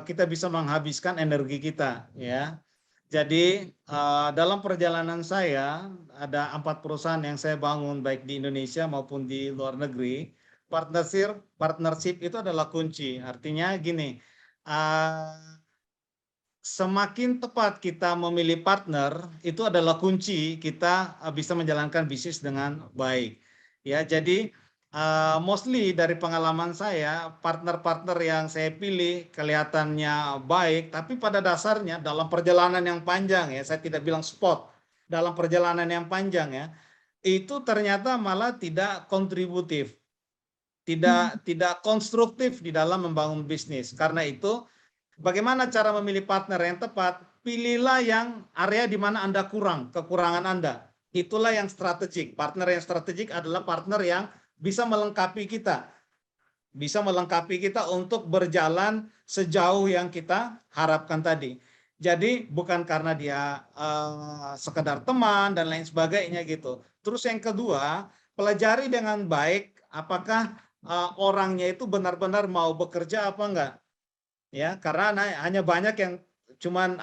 Kita bisa menghabiskan energi kita, ya. Jadi dalam perjalanan saya ada 4 perusahaan yang saya bangun baik di Indonesia maupun di luar negeri. Partnership itu adalah kunci. Artinya gini, semakin tepat kita memilih partner itu adalah kunci kita bisa menjalankan bisnis dengan baik. Ya, jadi mostly dari pengalaman saya, partner-partner yang saya pilih kelihatannya baik, tapi pada dasarnya dalam perjalanan yang panjang ya, saya tidak bilang spot, dalam perjalanan yang panjang ya, itu ternyata malah tidak kontributif. tidak konstruktif di dalam membangun bisnis. Karena itu, bagaimana cara memilih partner yang tepat? Pilihlah yang area di mana Anda kekurangan Anda. Itulah yang strategik. Partner yang strategik adalah partner yang bisa melengkapi kita. Bisa melengkapi kita untuk berjalan sejauh yang kita harapkan tadi. Jadi bukan karena dia sekedar teman dan lain sebagainya gitu. Terus yang kedua, pelajari dengan baik apakah orangnya itu benar-benar mau bekerja apa enggak. Ya, karena hanya banyak yang cuman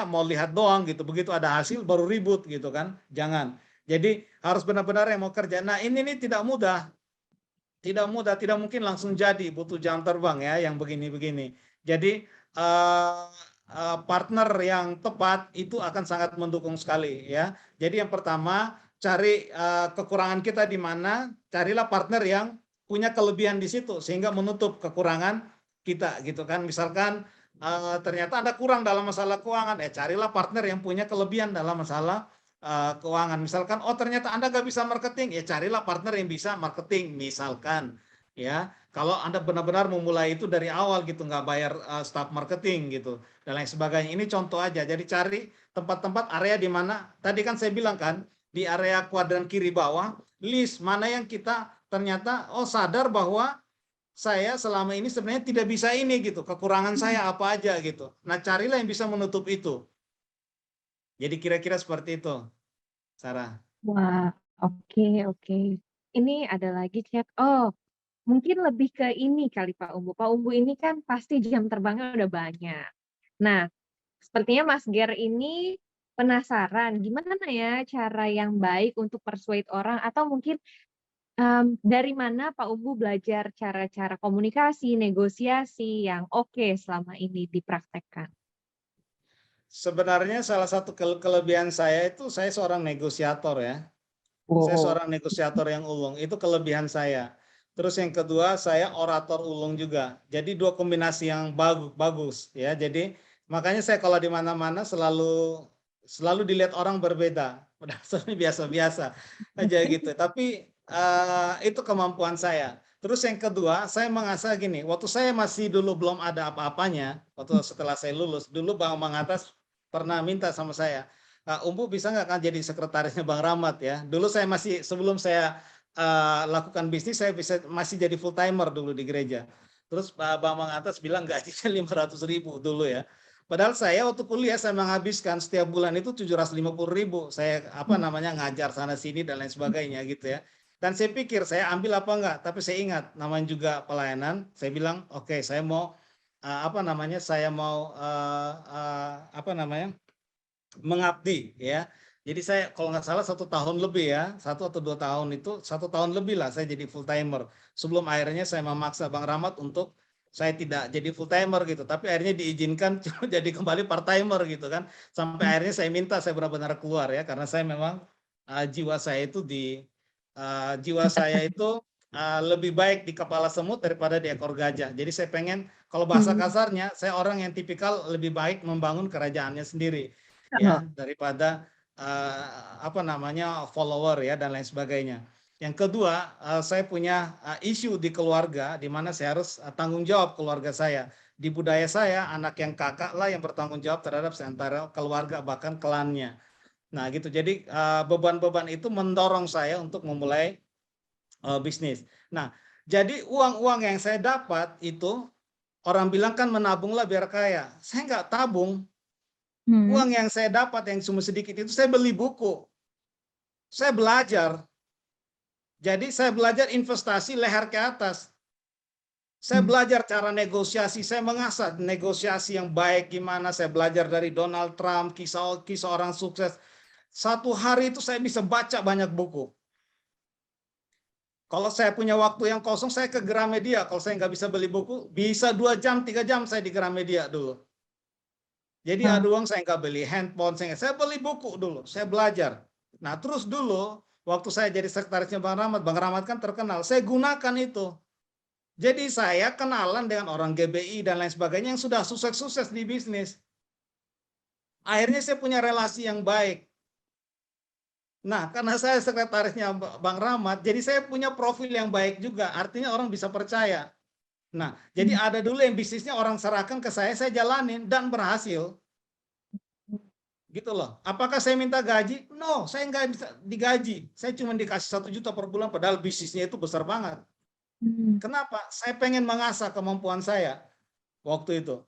mau lihat doang gitu. Begitu ada hasil baru ribut gitu kan. Jangan. Jadi harus benar-benar yang mau kerja. Nah, ini tidak mudah. Tidak mudah, tidak mungkin langsung jadi, butuh jam terbang ya yang begini-begini. Jadi partner yang tepat itu akan sangat mendukung sekali ya. Jadi yang pertama, cari kekurangan kita di mana, carilah partner yang punya kelebihan di situ sehingga menutup kekurangan kita gitu kan. Misalkan ternyata Anda kurang dalam masalah keuangan, carilah partner yang punya kelebihan dalam masalah keuangan. Misalkan, oh ternyata Anda nggak bisa marketing, carilah partner yang bisa marketing. Misalkan, ya, kalau Anda benar-benar memulai itu dari awal gitu, nggak bayar staff marketing gitu, dan lain sebagainya. Ini contoh aja. Jadi cari tempat-tempat area di mana, tadi kan saya bilang kan, di area kuadran kiri bawah, list mana yang kita ternyata, sadar bahwa saya selama ini sebenarnya tidak bisa ini gitu, kekurangan saya apa aja gitu. Nah, carilah yang bisa menutup itu. Jadi kira-kira seperti itu, Sarah. Wah, oke. Ini ada lagi chat. Mungkin lebih ke ini kali Pak Umbu. Pak Umbu ini kan pasti jam terbangnya udah banyak. Nah, sepertinya Mas Ger ini penasaran gimana ya cara yang baik untuk persuade orang atau mungkin dari mana Pak Umbu belajar cara-cara komunikasi, negosiasi yang oke selama ini dipraktekkan? Sebenarnya salah satu kelebihan saya itu saya seorang negosiator ya. Saya seorang negosiator yang ulung, itu kelebihan saya. Terus yang kedua, saya orator ulung juga. Jadi dua kombinasi yang bagus ya. Jadi makanya saya kalau di mana-mana selalu dilihat orang berbeda. Padahal sebenarnya biasa-biasa aja gitu. Tapi itu kemampuan saya. Terus yang kedua, saya mengasah gini, waktu saya masih dulu belum ada apa-apanya, waktu setelah saya lulus, dulu Bang Atas pernah minta sama saya, Umbu bisa nggak kan jadi sekretarisnya Bang Rahmat ya. Dulu saya masih, sebelum saya lakukan bisnis, saya masih jadi full timer dulu di gereja. Terus Bang Atas bilang gajinya 500.000 dulu ya. Padahal saya waktu kuliah saya menghabiskan setiap bulan itu 750.000. Saya ngajar sana sini dan lain sebagainya gitu ya. Dan saya pikir saya ambil apa enggak, tapi saya ingat namanya juga pelayanan. Saya bilang oke, saya mau saya mau mengabdi ya. Jadi saya kalau nggak salah 1 tahun lebih ya, 1 atau 2 tahun itu 1 tahun lebih lah saya jadi full timer. Sebelum akhirnya saya memaksa Bang Rahmat untuk saya tidak jadi full timer gitu, tapi akhirnya diizinkan jadi kembali part timer gitu kan. Sampai akhirnya saya minta saya benar-benar keluar ya, karena saya memang jiwa saya itu lebih baik di kepala semut daripada di ekor gajah. Jadi saya pengen, kalau bahasa kasarnya, saya orang yang tipikal lebih baik membangun kerajaannya sendiri ya daripada follower ya dan lain sebagainya. Yang kedua, saya punya isu di keluarga di mana saya harus tanggung jawab keluarga saya. Di budaya saya, anak yang kakak lah yang bertanggung jawab terhadap seantara keluarga bahkan klannya. Nah, gitu. Jadi beban-beban itu mendorong saya untuk memulai bisnis. Nah, jadi uang-uang yang saya dapat itu orang bilang kan menabunglah biar kaya. Saya nggak tabung. Uang yang saya dapat yang cuma sedikit itu saya beli buku. Saya belajar. Jadi saya belajar investasi leher ke atas. Saya belajar cara negosiasi, saya mengasah negosiasi yang baik gimana. Saya belajar dari Donald Trump, kisah orang sukses. Satu hari itu saya bisa baca banyak buku. Kalau saya punya waktu yang kosong, saya ke Gramedia. Kalau saya nggak bisa beli buku, bisa 2 jam, 3 jam saya di Gramedia dulu. Jadi ada uang saya nggak beli handphone, saya beli buku dulu, saya belajar. Nah terus dulu, waktu saya jadi sekretarisnya Bang Rahmat kan terkenal, saya gunakan itu. Jadi saya kenalan dengan orang GBI dan lain sebagainya yang sudah sukses-sukses di bisnis. Akhirnya saya punya relasi yang baik. Nah, karena saya sekretarisnya Bang Rahmat, jadi saya punya profil yang baik juga. Artinya orang bisa percaya. Nah, jadi ada dulu yang bisnisnya orang serahkan ke saya jalanin dan berhasil. Gitu loh. Apakah saya minta gaji? No, saya nggak bisa digaji. Saya cuma dikasih 1 juta per bulan, padahal bisnisnya itu besar banget. Kenapa? Saya pengen mengasah kemampuan saya waktu itu.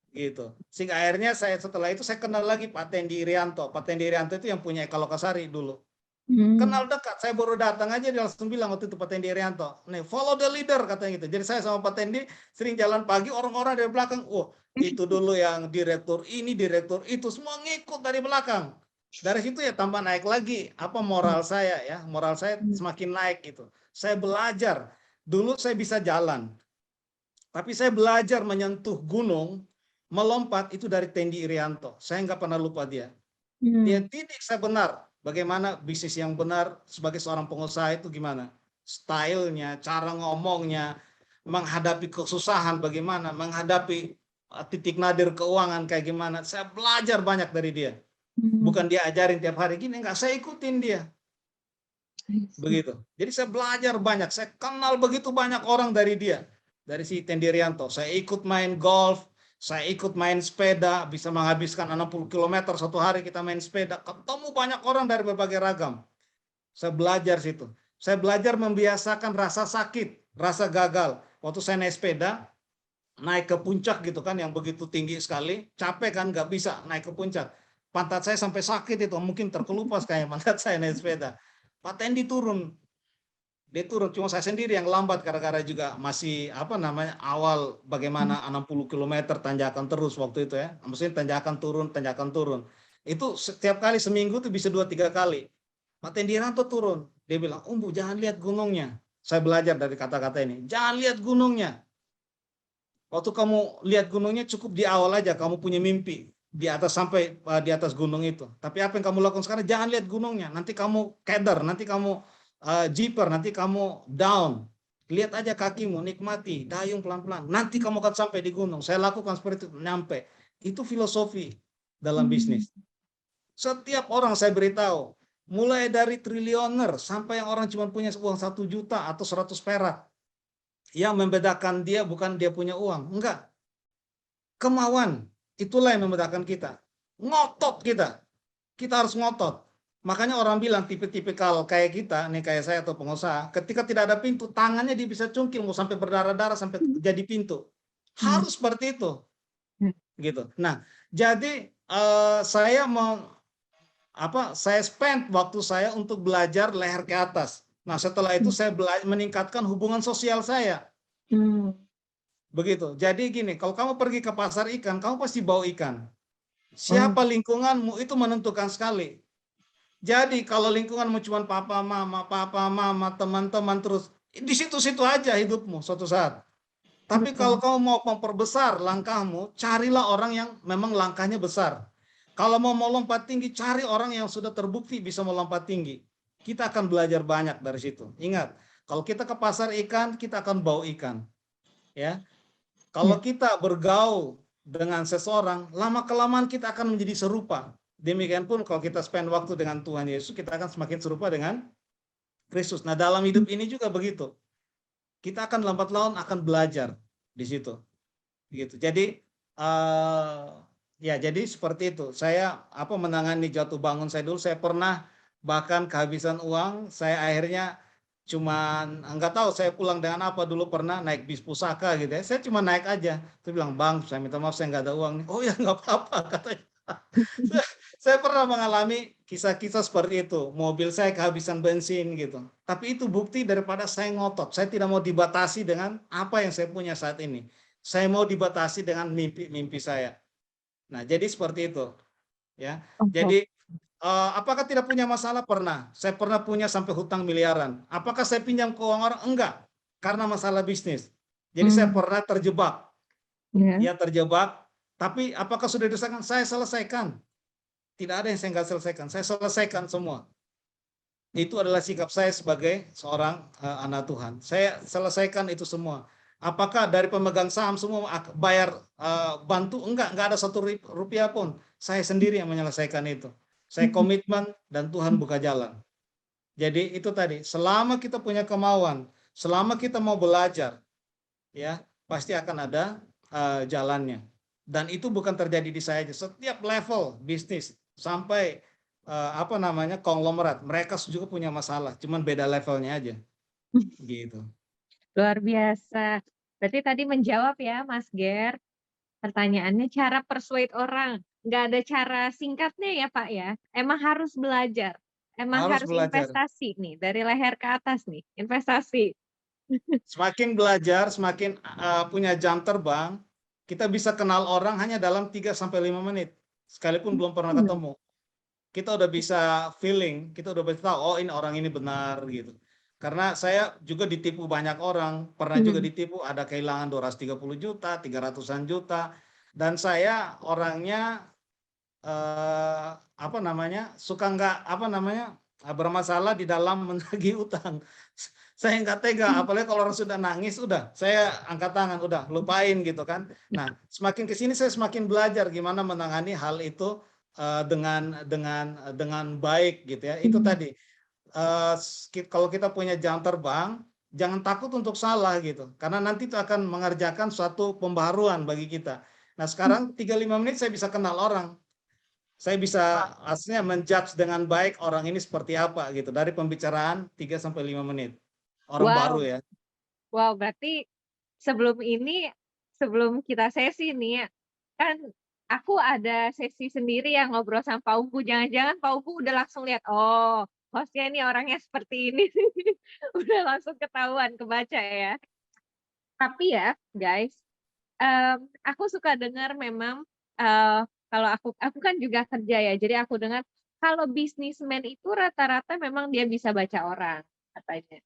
Gitu. Sehingga akhirnya setelah itu saya kenal lagi Pak Tendi Irianto. Pak Tendi Irianto itu yang punya Ekalokasari dulu. Kenal dekat, saya baru datang aja dia langsung bilang waktu itu Pak Tendi Irianto, nih follow the leader katanya gitu. Jadi saya sama Pak Tendi sering jalan pagi, orang-orang dari belakang, itu dulu yang direktur ini, direktur itu, semua ngikut dari belakang. Dari situ ya tambah naik lagi, moral saya ya, moral saya semakin naik gitu. Saya belajar, dulu saya bisa jalan, tapi saya belajar menyentuh gunung, melompat itu dari Tendi Irianto. Saya nggak pernah lupa dia. Dia didik saya benar. Bagaimana bisnis yang benar sebagai seorang pengusaha itu gimana? Stylenya, cara ngomongnya, menghadapi kesusahan bagaimana, menghadapi titik nadir keuangan kayak gimana. Saya belajar banyak dari dia. Bukan dia ajarin tiap hari gini, enggak, saya ikutin dia. Begitu. Jadi saya belajar banyak, saya kenal begitu banyak orang dari dia. Dari si Tendi Irianto. Saya ikut main golf, saya ikut main sepeda, bisa menghabiskan 60 km satu hari kita main sepeda. Ketemu banyak orang dari berbagai ragam. Saya belajar situ. Saya belajar membiasakan rasa sakit, rasa gagal. Waktu saya naik sepeda, naik ke puncak gitu kan, yang begitu tinggi sekali, capek kan, nggak bisa naik ke puncak. Pantat saya sampai sakit itu, mungkin terkelupas kayak pantat saya naik sepeda. Pak Tendi turun. Dia turun, cuma saya sendiri yang lambat gara-gara juga masih awal bagaimana 60 km tanjakan terus waktu itu ya. Maksudnya tanjakan turun. Itu setiap kali seminggu tuh bisa 2-3 kali. Pak Tendi Irianto turun. Dia bilang, "Umbu, jangan lihat gunungnya." Saya belajar dari kata-kata ini. Jangan lihat gunungnya. Waktu kamu lihat gunungnya cukup di awal aja kamu punya mimpi di atas sampai di atas gunung itu. Tapi apa yang kamu lakukan sekarang, jangan lihat gunungnya. Nanti kamu keder, nanti kamu jiper, nanti kamu down. Lihat aja kakimu, nikmati, dayung pelan-pelan. Nanti kamu akan sampai di gunung. Saya lakukan seperti itu, nyampe. Itu filosofi dalam bisnis. Setiap orang saya beritahu, mulai dari triliuner sampai yang orang cuma punya uang 1 juta atau 100 perak. Yang membedakan dia bukan dia punya uang, enggak. Kemauan, itulah yang membedakan kita. Ngotot kita. Kita harus ngotot. Makanya orang bilang tipe-tipikal kayak kita, nih kayak saya atau pengusaha, ketika tidak ada pintu, tangannya dia bisa cungkil mau sampai berdarah-darah sampai jadi pintu. Harus seperti itu. Gitu. Nah, jadi saya saya spend waktu saya untuk belajar leher ke atas. Nah, setelah itu saya meningkatkan hubungan sosial saya. Begitu. Jadi gini, kalau kamu pergi ke pasar ikan, kamu pasti bawa ikan. Siapa lingkunganmu itu menentukan sekali. Jadi kalau lingkunganmu cuma papa, mama, teman-teman terus, di situ-situ aja hidupmu suatu saat. Tapi kalau kamu mau memperbesar langkahmu, carilah orang yang memang langkahnya besar. Kalau mau lompat tinggi, cari orang yang sudah terbukti bisa melompat tinggi. Kita akan belajar banyak dari situ. Ingat, kalau kita ke pasar ikan, kita akan bawa ikan. Ya. Kalau kita bergaul dengan seseorang, lama-kelamaan kita akan menjadi serupa. Demikian pun kalau kita spend waktu dengan Tuhan Yesus, kita akan semakin serupa dengan Kristus. Nah, dalam hidup ini juga begitu. Kita akan lambat laun akan belajar di situ. Gitu. Jadi jadi seperti itu. Saya menangani jatuh bangun saya dulu, saya pernah bahkan kehabisan uang, saya akhirnya cuman nggak tahu saya pulang dengan apa, dulu pernah naik bis pusaka gitu ya. Saya cuma naik aja. Saya bilang, "Bang, saya minta maaf saya nggak ada uang nih." "Oh ya nggak apa-apa," katanya. Saya pernah mengalami kisah-kisah seperti itu. Mobil saya kehabisan bensin gitu. Tapi itu bukti daripada saya ngotot. Saya tidak mau dibatasi dengan apa yang saya punya saat ini. Saya mau dibatasi dengan mimpi saya. Nah, jadi seperti itu. Ya. Jadi apakah tidak punya masalah? Pernah. Saya pernah punya sampai hutang miliaran. Apakah saya pinjam ke orang? Enggak. Karena masalah bisnis. Jadi saya pernah terjebak. Ya, terjebak. Tapi apakah sudah diselesaikan? Saya selesaikan. Tidak ada yang saya nggak selesaikan. Saya selesaikan semua. Itu adalah sikap saya sebagai seorang anak Tuhan. Saya selesaikan itu semua. Apakah dari pemegang saham semua bayar bantu? Enggak ada 1 rupiah pun. Saya sendiri yang menyelesaikan itu. saya komitmen dan Tuhan buka jalan. Jadi itu tadi, selama kita punya kemauan, selama kita mau belajar, ya pasti akan ada jalannya. Dan itu bukan terjadi di saya aja, setiap level bisnis sampai konglomerat, mereka juga punya masalah, cuman beda levelnya aja, gitu. Luar biasa. Berarti tadi menjawab ya Mas Ger, pertanyaannya cara persuade orang. Nggak ada cara singkatnya ya Pak ya, emang harus belajar. Emang Harus harus belajar. investasi nih, dari leher ke atas nih, investasi. Semakin belajar, semakin punya jam terbang, kita bisa kenal orang hanya dalam 3-5 menit, sekalipun belum pernah ketemu. Kita udah bisa feeling, kita udah bisa tahu, oh ini orang ini benar gitu. Karena saya juga ditipu banyak orang, pernah juga ditipu, ada kehilangan 230 juta, 300-an juta, dan saya orangnya suka bermasalah di dalam menagih utang. Saya nggak tega, apalagi kalau orang sudah nangis, udah saya angkat tangan, udah lupain gitu kan. Nah, semakin kesini saya semakin belajar gimana menangani hal itu dengan baik gitu ya. Itu tadi, kalau kita punya jam terbang, jangan takut untuk salah gitu, karena nanti itu akan mengerjakan suatu pembaharuan bagi kita. Nah sekarang 3-5 menit saya bisa kenal orang. Saya bisa aslinya menjudge dengan baik orang ini seperti apa gitu dari pembicaraan 3-5 menit. Orang baru ya. Wow, berarti sebelum kita sesi nih, kan aku ada sesi sendiri yang ngobrol sama Pak Unggu. Jangan-jangan Pak Unggu udah langsung lihat, oh hostnya ini orangnya seperti ini. Udah langsung ketahuan, kebaca ya. Tapi ya guys, aku suka dengar memang, kalau aku kan juga kerja ya, jadi aku dengar kalau bisnismen itu rata-rata memang dia bisa baca orang, katanya.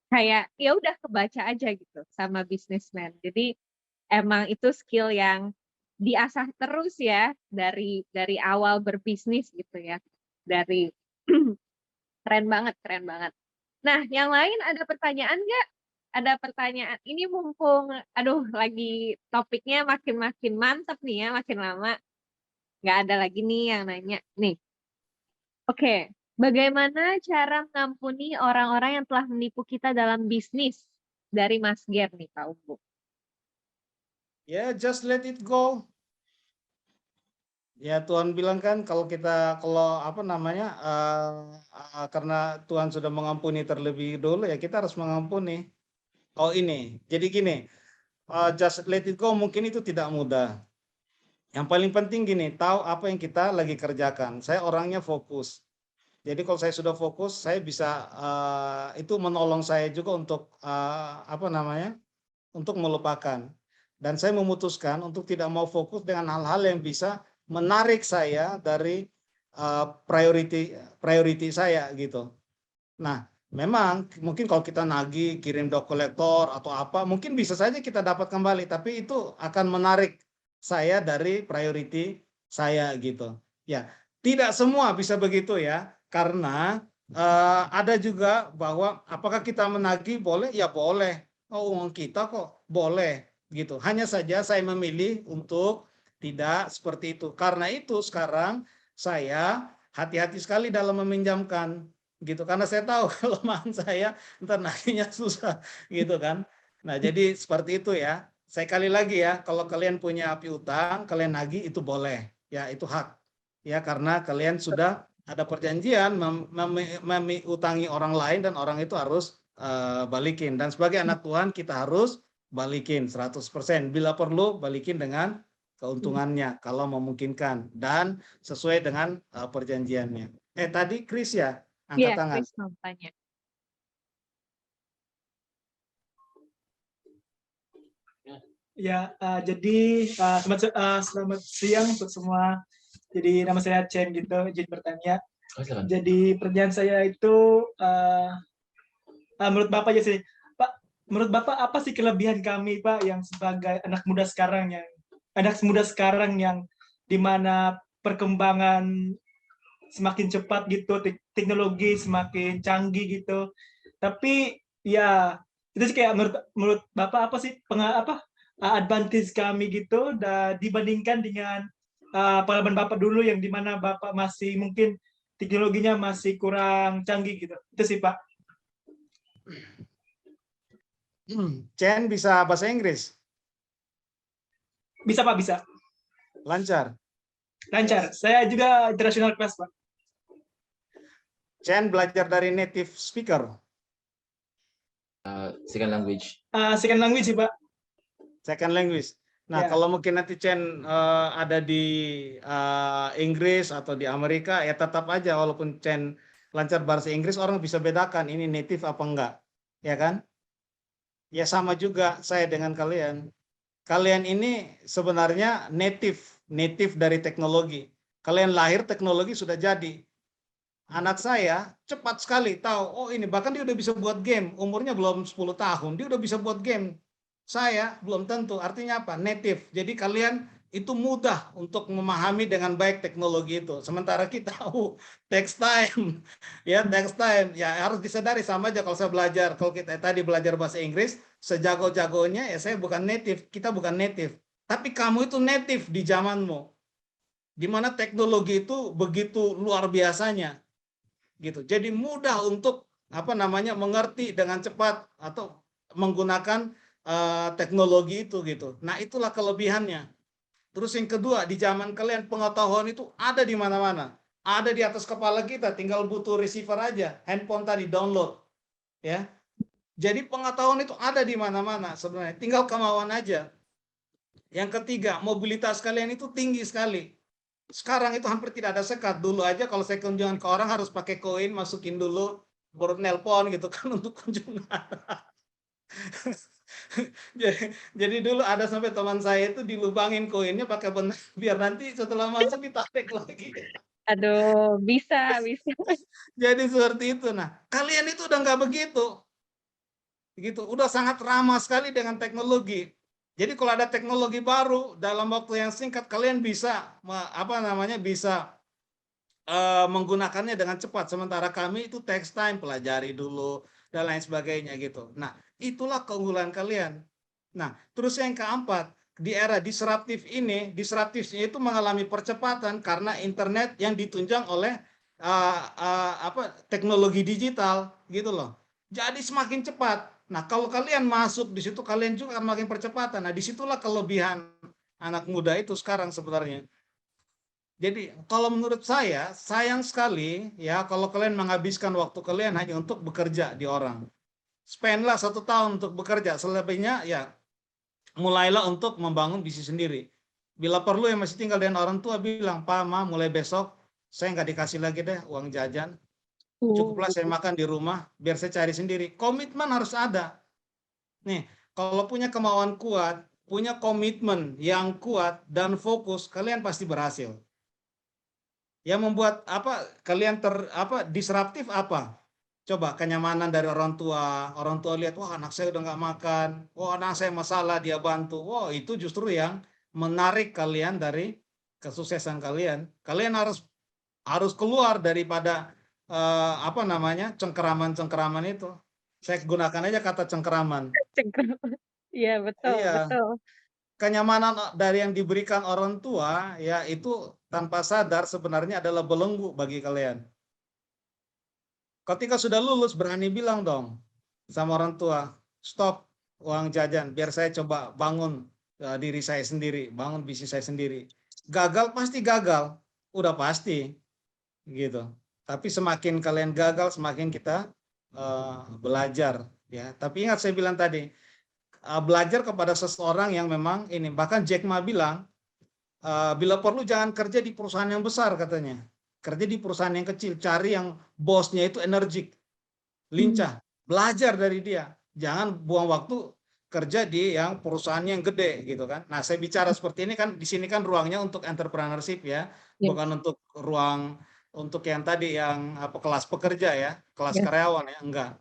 Kayak ya udah kebaca aja gitu sama bisnismen. Jadi emang itu skill yang diasah terus ya dari awal berbisnis gitu ya. Dari keren banget, keren banget. Nah, yang lain ada pertanyaan nggak? Ada pertanyaan. Ini mumpung, aduh lagi topiknya makin mantep nih ya, makin lama. Nggak ada lagi nih yang nanya. Nih, oke. Bagaimana cara mengampuni orang-orang yang telah menipu kita dalam bisnis? Dari Mas Ger nih, Pak Unggu. Ya, just let it go. Ya Tuhan bilang kan karena Tuhan sudah mengampuni terlebih dulu ya kita harus mengampuni. Oh ini, jadi gini, just let it go mungkin itu tidak mudah. Yang paling penting gini, tahu apa yang kita lagi kerjakan. Saya orangnya fokus. Jadi kalau saya sudah fokus, saya bisa itu menolong saya juga untuk untuk melupakan. Dan saya memutuskan untuk tidak mau fokus dengan hal-hal yang bisa menarik saya dari priority saya gitu. Nah, memang mungkin kalau kita nagih, kirim dok kolektor atau apa, mungkin bisa saja kita dapat kembali, tapi itu akan menarik saya dari priority saya gitu. Ya, tidak semua bisa begitu ya, karena ada juga bahwa apakah kita menagih boleh? Ya boleh. Oh, uang kita kok boleh gitu. Hanya saja saya memilih untuk tidak seperti itu. Karena itu sekarang saya hati-hati sekali dalam meminjamkan gitu karena saya tahu kelemahan saya ntar nagihnya susah gitu kan. Nah jadi seperti itu ya. Saya kali lagi ya, kalau kalian punya piutang kalian nagih itu boleh ya, itu hak ya, karena kalian sudah ada perjanjian mengutangi orang lain dan orang itu harus balikin, dan sebagai anak Tuhan kita harus balikin 100%, bila perlu balikin dengan keuntungannya kalau memungkinkan dan sesuai dengan perjanjiannya. Tadi Chris ya angkat tangan. Chris mau tanya. Ya, jadi selamat siang untuk semua. Jadi nama saya Chen gitu, izin bertanya. Jadi pertanyaan saya itu menurut Bapak aja sih, Pak. Menurut Bapak apa sih kelebihan kami Pak yang sebagai anak muda sekarang yang dimana perkembangan semakin cepat gitu, teknologi semakin canggih gitu. Tapi ya itu sih kayak menurut Bapak apa sih advantage kami gitu dibandingkan dengan pengalaman Bapak dulu yang dimana Bapak masih mungkin teknologinya masih kurang canggih gitu. Itu sih Pak. Chen bisa bahasa Inggris? Bisa Pak, bisa. Lancar? Lancar. Saya juga international class Pak. Chen belajar dari native speaker? Second language. Second language sih Pak. Second language. Nah, Ya. kalau mungkin nanti Chen ada di Inggris atau di Amerika, ya tetap aja walaupun Chen lancar bahasa Inggris, orang bisa bedakan ini native apa enggak. Ya kan? Ya sama juga saya dengan kalian. Kalian ini sebenarnya native dari teknologi. Kalian lahir teknologi sudah jadi. Anak saya cepat sekali tahu, oh ini bahkan dia udah bisa buat game, umurnya belum 10 tahun, dia udah bisa buat game. Saya belum tentu, artinya apa? Native. Jadi kalian itu mudah untuk memahami dengan baik teknologi itu. Sementara kita takes time. Ya, takes time. Ya harus disadari sama aja kalau saya belajar, kalau kita tadi belajar bahasa Inggris, sejago-jagonya ya saya bukan native, kita bukan native. Tapi kamu itu native di zamanmu. Di mana teknologi itu begitu luar biasanya. Gitu. Jadi mudah untuk mengerti dengan cepat atau menggunakan teknologi itu gitu. Nah, itulah kelebihannya. Terus yang kedua, di zaman kalian pengetahuan itu ada di mana-mana. Ada di atas kepala kita, tinggal butuh receiver aja, handphone tadi download, ya. Jadi pengetahuan itu ada di mana-mana sebenarnya, tinggal kemauan aja. Yang ketiga, mobilitas kalian itu tinggi sekali. Sekarang itu hampir tidak ada sekat. Dulu aja kalau saya kunjungan ke orang harus pakai koin, masukin dulu, baru nelpon gitu kan untuk kunjungan. jadi dulu ada sampai teman saya itu dilubangin koinnya pakai benang biar nanti setelah masuk ditarik lagi. Aduh, bisa. Jadi seperti itu. Nah, kalian itu udah nggak begitu. Gitu, udah sangat ramah sekali dengan teknologi. Jadi kalau ada teknologi baru dalam waktu yang singkat kalian bisa bisa menggunakannya dengan cepat. Sementara kami itu takes time, pelajari dulu dan lain sebagainya gitu. Nah, itulah keunggulan kalian. Nah, terus yang keempat, di era disruptif ini, disruptifnya itu mengalami percepatan karena internet yang ditunjang oleh teknologi digital gitu loh. Jadi semakin cepat. Nah, kalau kalian masuk di situ, kalian juga akan makin percepatan. Nah, disitulah kelebihan anak muda itu sekarang sebenarnya. Jadi kalau menurut saya sayang sekali ya kalau kalian menghabiskan waktu kalian hanya untuk bekerja di orang. Spendlah 1 tahun untuk bekerja, selebihnya ya mulailah untuk membangun bisnis sendiri. Bila perlu yang masih tinggal dengan orang tua bilang, Pak, Ma, mulai besok saya nggak dikasih lagi deh uang jajan. Cukuplah saya makan di rumah, biar saya cari sendiri. Komitmen harus ada. Nih, kalau punya kemauan kuat, punya komitmen yang kuat dan fokus, kalian pasti berhasil. Yang membuat kalian disruptif apa? Coba kenyamanan dari orang tua lihat, wah anak saya udah nggak makan, wah anak saya masalah dia bantu, wah itu justru yang menarik kalian dari kesuksesan kalian. Kalian harus keluar daripada cengkeraman itu. Saya gunakan aja kata cengkeraman. Iya, betul. Iya. Kenyamanan dari yang diberikan orang tua ya itu tanpa sadar sebenarnya adalah belenggu bagi kalian. Ketika sudah lulus berani bilang dong sama orang tua, stop uang jajan, biar saya coba bangun diri saya sendiri, bangun bisnis saya sendiri. Gagal pasti gagal, udah pasti gitu. Tapi semakin kalian gagal, semakin kita belajar ya. Tapi ingat saya bilang tadi, belajar kepada seseorang yang memang ini, bahkan Jack Ma bilang, bila perlu jangan kerja di perusahaan yang besar katanya, kerja di perusahaan yang kecil, cari yang bosnya itu energik, lincah, belajar dari dia, jangan buang waktu kerja di yang perusahaan yang gede gitu kan. Nah, saya bicara seperti ini kan, di sini kan ruangnya untuk entrepreneurship ya, bukan untuk ruang untuk yang tadi yang kelas pekerja ya, kelas karyawan ya, enggak.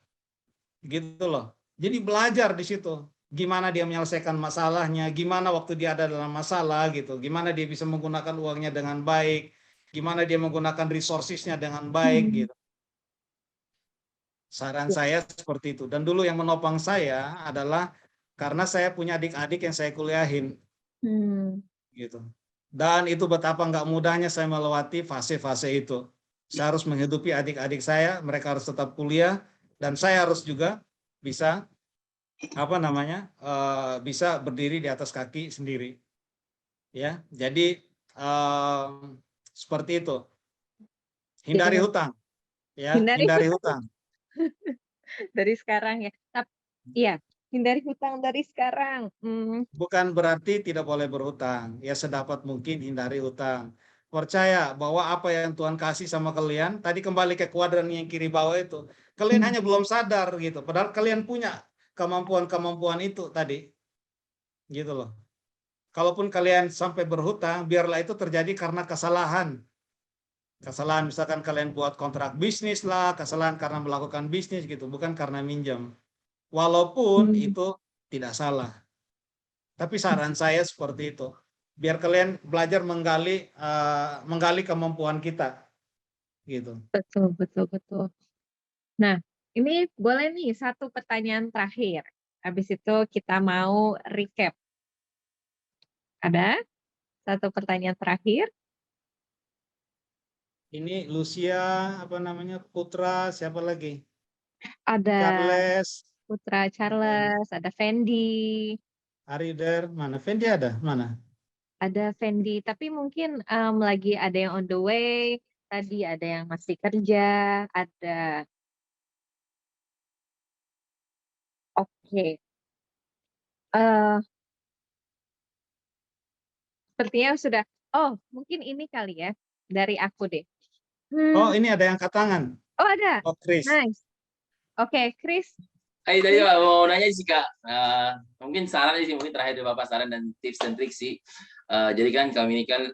Gitu loh. Jadi belajar di situ. Gimana dia menyelesaikan masalahnya, gimana waktu dia ada dalam masalah gitu, gimana dia bisa menggunakan uangnya dengan baik, gimana dia menggunakan resourcesnya dengan baik gitu. Saran saya seperti itu. Dan dulu yang menopang saya adalah karena saya punya adik-adik yang saya kuliahin. Gitu. Dan itu betapa nggak mudahnya saya melewati fase-fase itu. Saya harus menghidupi adik-adik saya, mereka harus tetap kuliah, dan saya harus juga bisa bisa berdiri di atas kaki sendiri. Ya, jadi seperti itu. Hindari Jadi hutang, ya, hindari hindari hutang hutang. dari sekarang ya. Tapi iya, hindari hutang dari sekarang. Bukan berarti tidak boleh berhutang. Ya sedapat mungkin hindari hutang. Percaya bahwa apa yang Tuhan kasih sama kalian, tadi kembali ke kuadran yang kiri bawah itu, kalian hanya belum sadar gitu. Padahal kalian punya kemampuan-kemampuan itu tadi, gitu loh. Kalaupun kalian sampai berhutang, biarlah itu terjadi karena kesalahan. Kesalahan misalkan kalian buat kontrak bisnis lah, kesalahan karena melakukan bisnis gitu, bukan karena minjam. Walaupun itu tidak salah. Tapi saran saya seperti itu. Biar kalian belajar menggali kemampuan kita gitu. Betul, betul, betul. Nah, ini boleh nih satu pertanyaan terakhir. Habis itu kita mau recap. Ada satu pertanyaan terakhir. Ini Lucia, Putra, siapa lagi? Ada Charles, Putra Charles, ada Fendi, Arider, mana? Fendi ada? Mana? ada Fendi. Tapi mungkin lagi ada yang on the way. Tadi ada yang masih kerja. Ada. Oke. Sepertinya sudah. Oh, mungkin ini kali ya dari aku deh. Oh, ini ada yang angkat tangan. Oh, ada. Oh, Chris. Nice. Oke, Chris. Hai, tadi mau nanya sih Kak, mungkin saran sih, mungkin terakhir dari Bapak saran dan tips dan trik sih. Jadi kan kami ini kan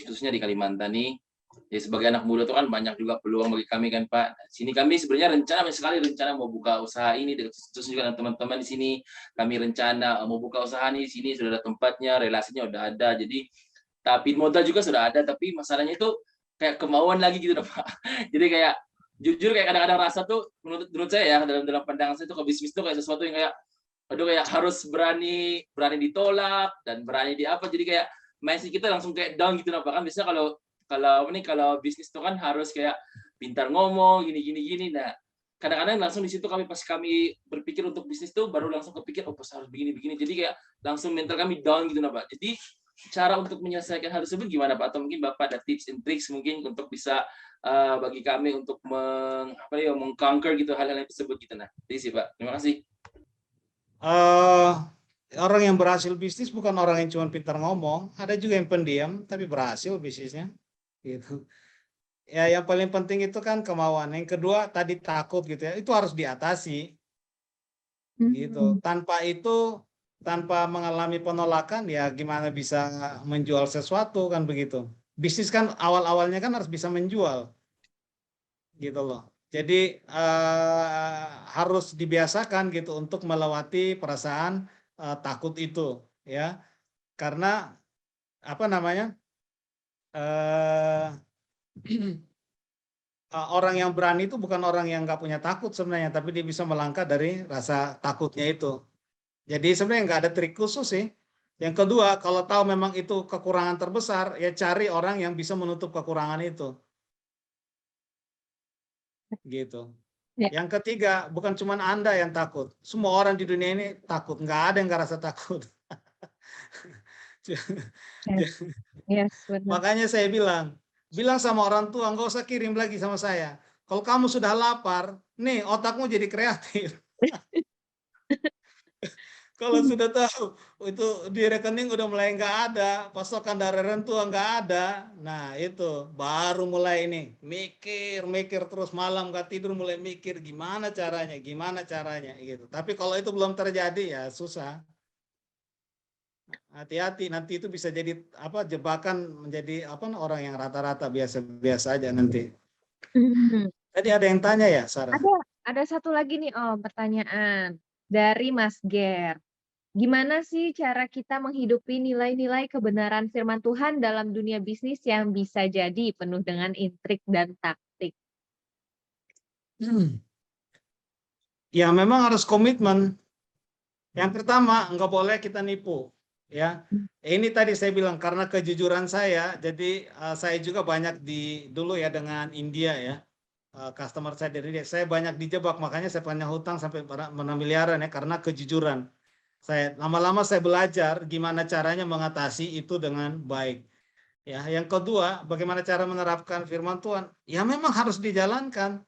khususnya di Kalimantan nih, jadi sebagai anak muda itu kan banyak juga peluang bagi kami kan Pak. Sini kami sebenarnya rencana mau buka usaha ini, terus juga dengan teman-teman di sini kami rencana mau buka usaha nih di sini, sudah ada tempatnya, relasinya udah ada. Jadi tapi modal juga sudah ada, tapi masalahnya itu kayak kemauan lagi gitu Pak. Jadi kayak jujur kayak kadang-kadang rasa tuh menurut saya ya dalam pandangan saya tuh ke bisnis tuh kayak sesuatu yang kayak aduh kayak harus berani ditolak dan berani di apa, jadi kayak mindset kita langsung kayak down gitu kan. Biasanya kalau bisnis tuh kan harus kayak pintar ngomong gini. Nah kadang-kadang langsung di situ pas kami berpikir untuk bisnis tuh baru langsung kepikir oh pas harus begini, jadi kayak langsung mental kami down gitu Pak. Jadi cara untuk menyelesaikan hal tersebut gimana Pak? Atau mungkin Bapak ada tips and tricks mungkin untuk bisa bagi kami untuk mengconquer gitu hal-hal yang tersebut gitu. Nah, jadi sih Pak. Terima kasih. Orang yang berhasil bisnis bukan orang yang cuma pintar ngomong, ada juga yang pendiam tapi berhasil bisnisnya. Gitu. Ya, yang paling penting itu kan kemauan. Yang kedua tadi takut gitu ya, itu harus diatasi. Gitu. Tanpa mengalami penolakan ya gimana bisa menjual sesuatu kan begitu. Bisnis kan awal-awalnya kan harus bisa menjual. Gitu loh. Jadi harus dibiasakan gitu untuk melewati perasaan takut itu ya. Karena orang yang berani itu bukan orang yang nggak punya takut sebenarnya, tapi dia bisa melangkah dari rasa takutnya itu. Jadi sebenarnya nggak ada trik khusus sih. Yang kedua, kalau tahu memang itu kekurangan terbesar, ya cari orang yang bisa menutup kekurangan itu. Gitu. Ya. Yang ketiga, bukan cuma Anda yang takut. Semua orang di dunia ini takut. Nggak ada yang nggak rasa takut. Yes, benar. Makanya saya bilang sama orang tua, nggak usah kirim lagi sama saya. Kalau kamu sudah lapar, nih otakmu jadi kreatif. Kalau sudah tahu itu di rekening udah mulai nggak ada, pasokan dari orang tua nggak ada, nah itu baru mulai ini mikir terus malam nggak tidur mulai mikir gimana caranya gitu. Tapi kalau itu belum terjadi ya susah. Hati-hati nanti itu bisa jadi jebakan menjadi orang yang rata-rata biasa aja nanti. Tadi ada yang tanya ya, Sarah? Ada satu lagi nih pertanyaan dari Mas Ger. Gimana sih cara kita menghidupi nilai-nilai kebenaran firman Tuhan dalam dunia bisnis yang bisa jadi penuh dengan intrik dan taktik? Ya memang harus komitmen. Yang pertama, nggak boleh kita nipu. ya. Ini tadi saya bilang karena kejujuran saya, jadi saya juga banyak dulu ya dengan India ya, customer saya dari dia, saya banyak dijebak, makanya saya punya hutang sampai 6 miliaran ya karena kejujuran. Saya lama-lama saya belajar gimana caranya mengatasi itu dengan baik. Ya, yang kedua, bagaimana cara menerapkan firman Tuhan? Ya memang harus dijalankan.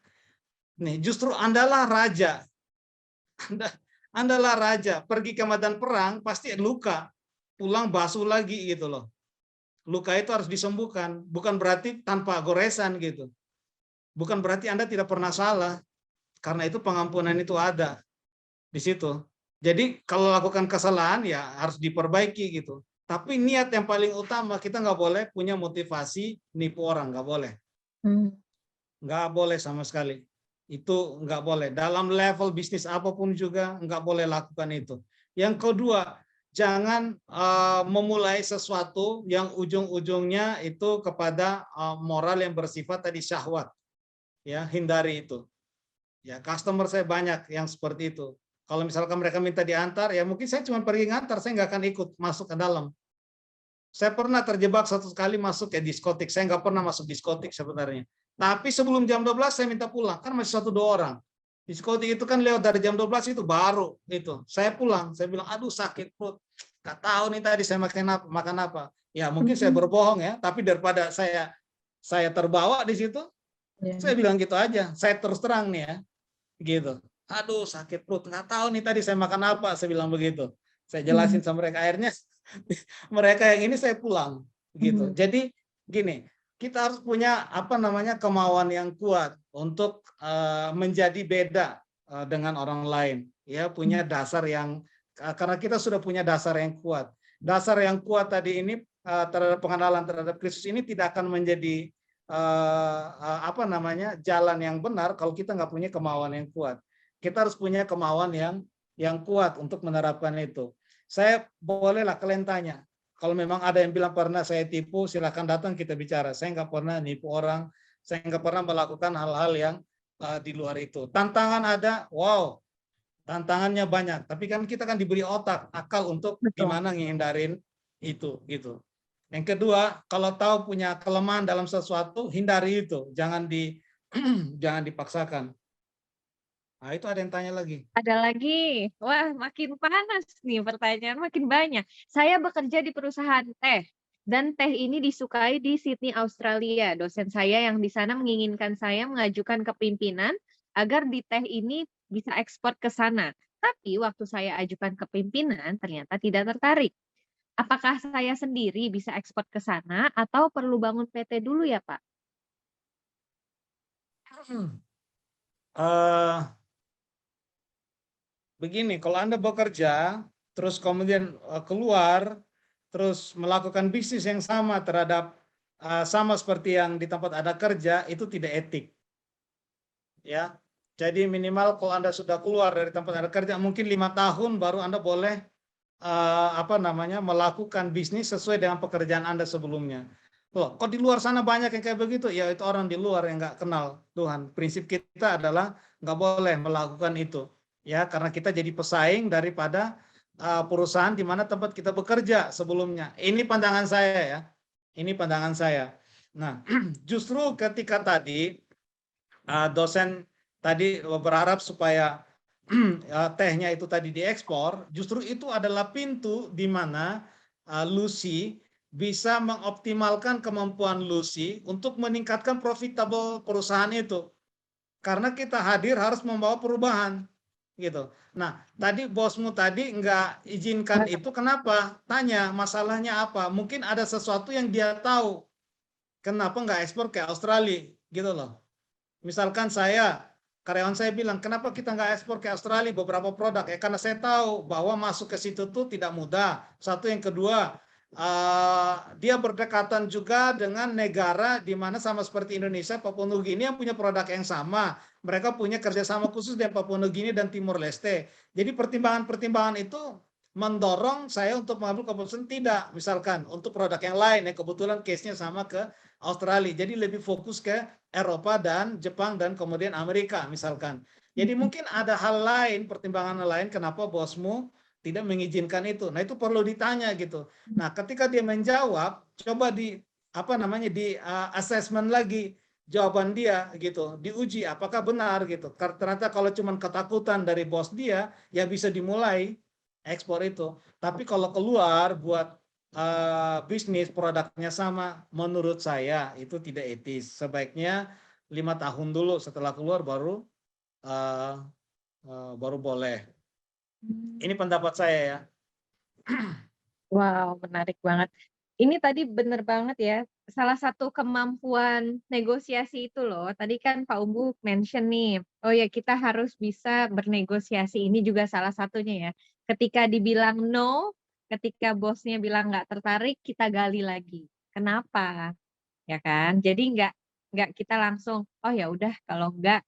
Nih, justru Andalah raja. Andalah raja, pergi ke medan perang pasti luka, pulang basuh lagi gitu loh. Luka itu harus disembuhkan, bukan berarti tanpa goresan gitu. Bukan berarti Anda tidak pernah salah, karena itu pengampunan itu ada di situ. Jadi kalau lakukan kesalahan ya harus diperbaiki gitu. Tapi niat yang paling utama, kita nggak boleh punya motivasi nipu orang, nggak boleh. Nggak boleh sama sekali. Itu nggak boleh. Dalam level bisnis apapun juga nggak boleh lakukan itu. Yang kedua, jangan memulai sesuatu yang ujung-ujungnya itu kepada moral yang bersifat tadi syahwat. Ya, hindari itu. Ya, customer saya banyak yang seperti itu. Kalau misalkan mereka minta diantar, ya mungkin saya cuma pergi ngantar, saya nggak akan ikut masuk ke dalam. Saya pernah terjebak satu kali masuk ke diskotik. Saya nggak pernah masuk diskotik sebenarnya. Tapi sebelum jam 12 saya minta pulang. Kan masih 1-2 orang. Diskotik itu kan lewat dari jam 12 itu baru itu. Saya pulang. Saya bilang, aduh sakit perut. Nggak tahu nih tadi saya makan apa. Ya mungkin saya berbohong ya. Tapi daripada saya terbawa di situ, saya bilang gitu aja. Saya terus terang nih ya. Gitu. Aduh sakit perut. Nggak tahu nih tadi saya makan apa. Saya bilang begitu. Saya jelasin sama mereka. Akhirnya mereka yang ini saya pulang gitu. Jadi gini, kita harus punya kemauan yang kuat untuk menjadi beda dengan orang lain. Ya, punya dasar yang karena kita sudah punya dasar yang kuat. Dasar yang kuat tadi ini terhadap pengenalan terhadap Kristus ini tidak akan menjadi jalan yang benar kalau kita nggak punya kemauan yang kuat. Kita harus punya kemauan yang kuat untuk menerapkan itu. Saya bolehlah kalian tanya. Kalau memang ada yang bilang pernah saya tipu, silakan datang kita bicara. Saya nggak pernah nipu orang, saya nggak pernah melakukan hal-hal yang di luar itu. Tantangan ada, wow, tantangannya banyak. Tapi kan kita kan diberi otak, akal untuk gimana ngehindarin itu, gitu. Yang kedua, kalau tahu punya kelemahan dalam sesuatu, hindari itu, jangan dipaksakan. Nah, itu ada yang tanya lagi. Ada lagi. Wah, makin panas nih pertanyaan, makin banyak. Saya bekerja di perusahaan teh, dan teh ini disukai di Sydney, Australia. Dosen saya yang di sana menginginkan saya mengajukan ke pimpinan agar di teh ini bisa ekspor ke sana. Tapi waktu saya ajukan ke pimpinan, ternyata tidak tertarik. Apakah saya sendiri bisa ekspor ke sana atau perlu bangun PT dulu ya, Pak? Begini, kalau Anda bekerja, terus kemudian keluar, terus melakukan bisnis yang sama terhadap sama seperti yang di tempat Anda kerja, itu tidak etik. Ya, jadi minimal kalau Anda sudah keluar dari tempat Anda kerja, mungkin 5 tahun baru Anda boleh melakukan bisnis sesuai dengan pekerjaan Anda sebelumnya. Loh, kok di luar sana banyak yang kayak begitu? Ya itu orang di luar yang nggak kenal Tuhan. Prinsip kita adalah nggak boleh melakukan itu. Ya, karena kita jadi pesaing daripada perusahaan di mana tempat kita bekerja sebelumnya. Ini pandangan saya ya. Ini pandangan saya. Nah, justru ketika tadi dosen tadi berharap supaya tehnya itu tadi diekspor, justru itu adalah pintu di mana Lucy bisa mengoptimalkan kemampuan Lucy untuk meningkatkan profitable perusahaan itu. Karena kita hadir harus membawa perubahan. Gitu. Nah, tadi bosmu tadi nggak izinkan itu, kenapa? Tanya, masalahnya apa? Mungkin ada sesuatu yang dia tahu. Kenapa nggak ekspor ke Australia? Gitu loh. Misalkan karyawan saya bilang, kenapa kita nggak ekspor ke Australia beberapa produk? Ya karena saya tahu bahwa masuk ke situ tuh tidak mudah. Satu, yang kedua, dia berdekatan juga dengan negara di mana sama seperti Indonesia, Papua Nugini yang punya produk yang sama. Mereka punya kerjasama khusus dengan Papua Nugini dan Timor Leste. Jadi pertimbangan-pertimbangan itu mendorong saya untuk mengambil keputusan tidak, misalkan untuk produk yang lain yang kebetulan case-nya sama ke Australia. Jadi lebih fokus ke Eropa dan Jepang dan kemudian Amerika misalkan. Jadi mungkin ada hal lain, pertimbangan lain kenapa bosmu tidak mengizinkan itu. Nah, itu perlu ditanya gitu. Nah, ketika dia menjawab, coba di assessment lagi jawaban dia gitu, diuji apakah benar gitu. Karena ternyata kalau cuma ketakutan dari bos dia, ya bisa dimulai ekspor itu. Tapi kalau keluar buat bisnis produknya sama, menurut saya itu tidak etis. Sebaiknya 5 tahun dulu setelah keluar baru boleh. Ini pendapat saya ya. Wow, menarik banget. Ini tadi bener banget ya, salah satu kemampuan negosiasi itu loh, tadi kan Pak Umbu mention nih, oh ya kita harus bisa bernegosiasi, ini juga salah satunya ya. Ketika dibilang no, ketika bosnya bilang nggak tertarik, kita gali lagi. Kenapa? Ya kan? Jadi nggak kita langsung, oh ya udah kalau enggak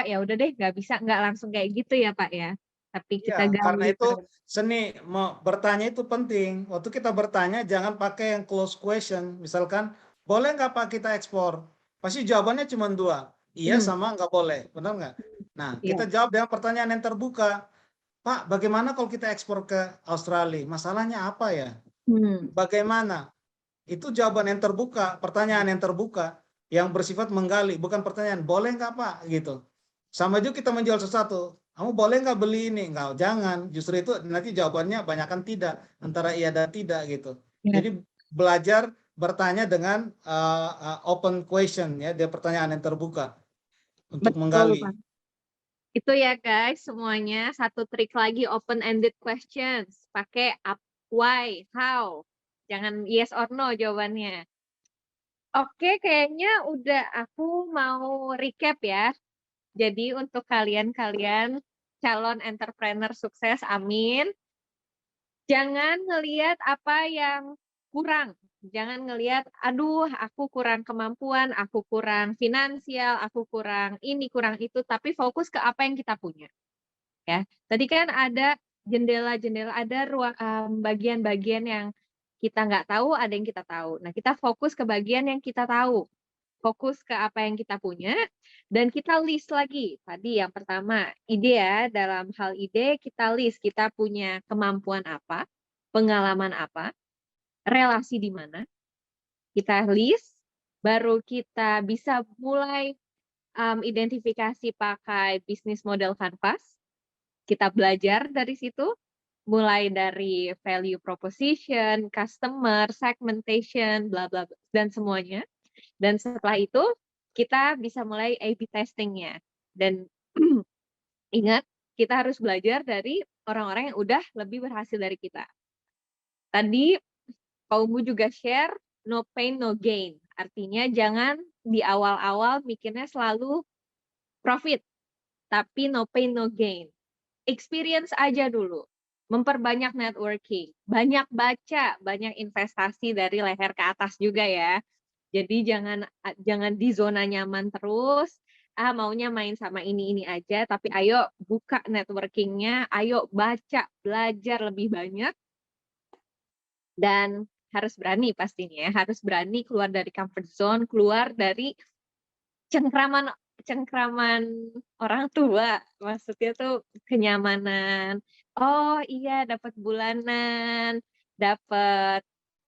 ya udah deh nggak bisa, nggak langsung kayak gitu ya Pak ya. Tapi kita Iya, karena gali itu terus. seni bertanya itu penting. Waktu kita bertanya jangan pakai yang close question. Misalkan, boleh nggak Pak kita ekspor? Pasti jawabannya cuma 2. Iya Hmm, sama nggak boleh. Benar nggak? Nah, iya. kita jawab dengan pertanyaan yang terbuka. Pak, bagaimana kalau kita ekspor ke Australia? Masalahnya apa ya? Hmm. Bagaimana? Itu jawaban yang terbuka, pertanyaan yang terbuka, yang bersifat menggali, bukan pertanyaan, boleh nggak Pak? Gitu. Sama juga kita menjual sesuatu, kamu boleh nggak beli ini? Nggak, jangan. Justru itu nanti jawabannya banyakkan tidak, antara iya dan tidak gitu. Ya. Jadi belajar bertanya dengan open question ya, dia pertanyaan yang terbuka untuk Betul, menggali. Pak. Itu ya guys, semuanya satu trik lagi open-ended questions. Pakai why, how. Jangan yes or no jawabannya. Oke, kayaknya udah aku mau recap ya. Jadi untuk kalian-kalian calon entrepreneur sukses, amin. Jangan ngelihat apa yang kurang. Jangan ngelihat, aduh aku kurang kemampuan, aku kurang finansial, aku kurang ini, kurang itu, tapi fokus ke apa yang kita punya. Ya, tadi kan ada jendela-jendela, ada ruang bagian-bagian yang kita nggak tahu, ada yang kita tahu. Nah, kita fokus ke bagian yang kita tahu. Fokus ke apa yang kita punya, dan kita list lagi. Tadi yang pertama, ide ya, dalam hal ide kita list, kita punya kemampuan apa, pengalaman apa, relasi di mana, kita list, baru kita bisa mulai identifikasi pakai bisnis model Canvas, kita belajar dari situ, mulai dari value proposition, customer, segmentation, bla bla bla, dan semuanya. Dan setelah itu kita bisa mulai A/B testing-nya. Dan ingat, kita harus belajar dari orang-orang yang udah lebih berhasil dari kita. Tadi Pak Umbu juga share no pain no gain. Artinya jangan di awal-awal mikirnya selalu profit, tapi no pain no gain. Experience aja dulu. Memperbanyak networking, banyak baca, banyak investasi dari leher ke atas juga ya. Jadi jangan di zona nyaman terus, maunya main sama ini aja, tapi ayo buka networking-nya, ayo baca, belajar lebih banyak, dan harus berani pastinya ya, harus berani keluar dari comfort zone, keluar dari cengkraman cengkraman orang tua. Maksudnya tuh kenyamanan, oh iya dapat bulanan, dapat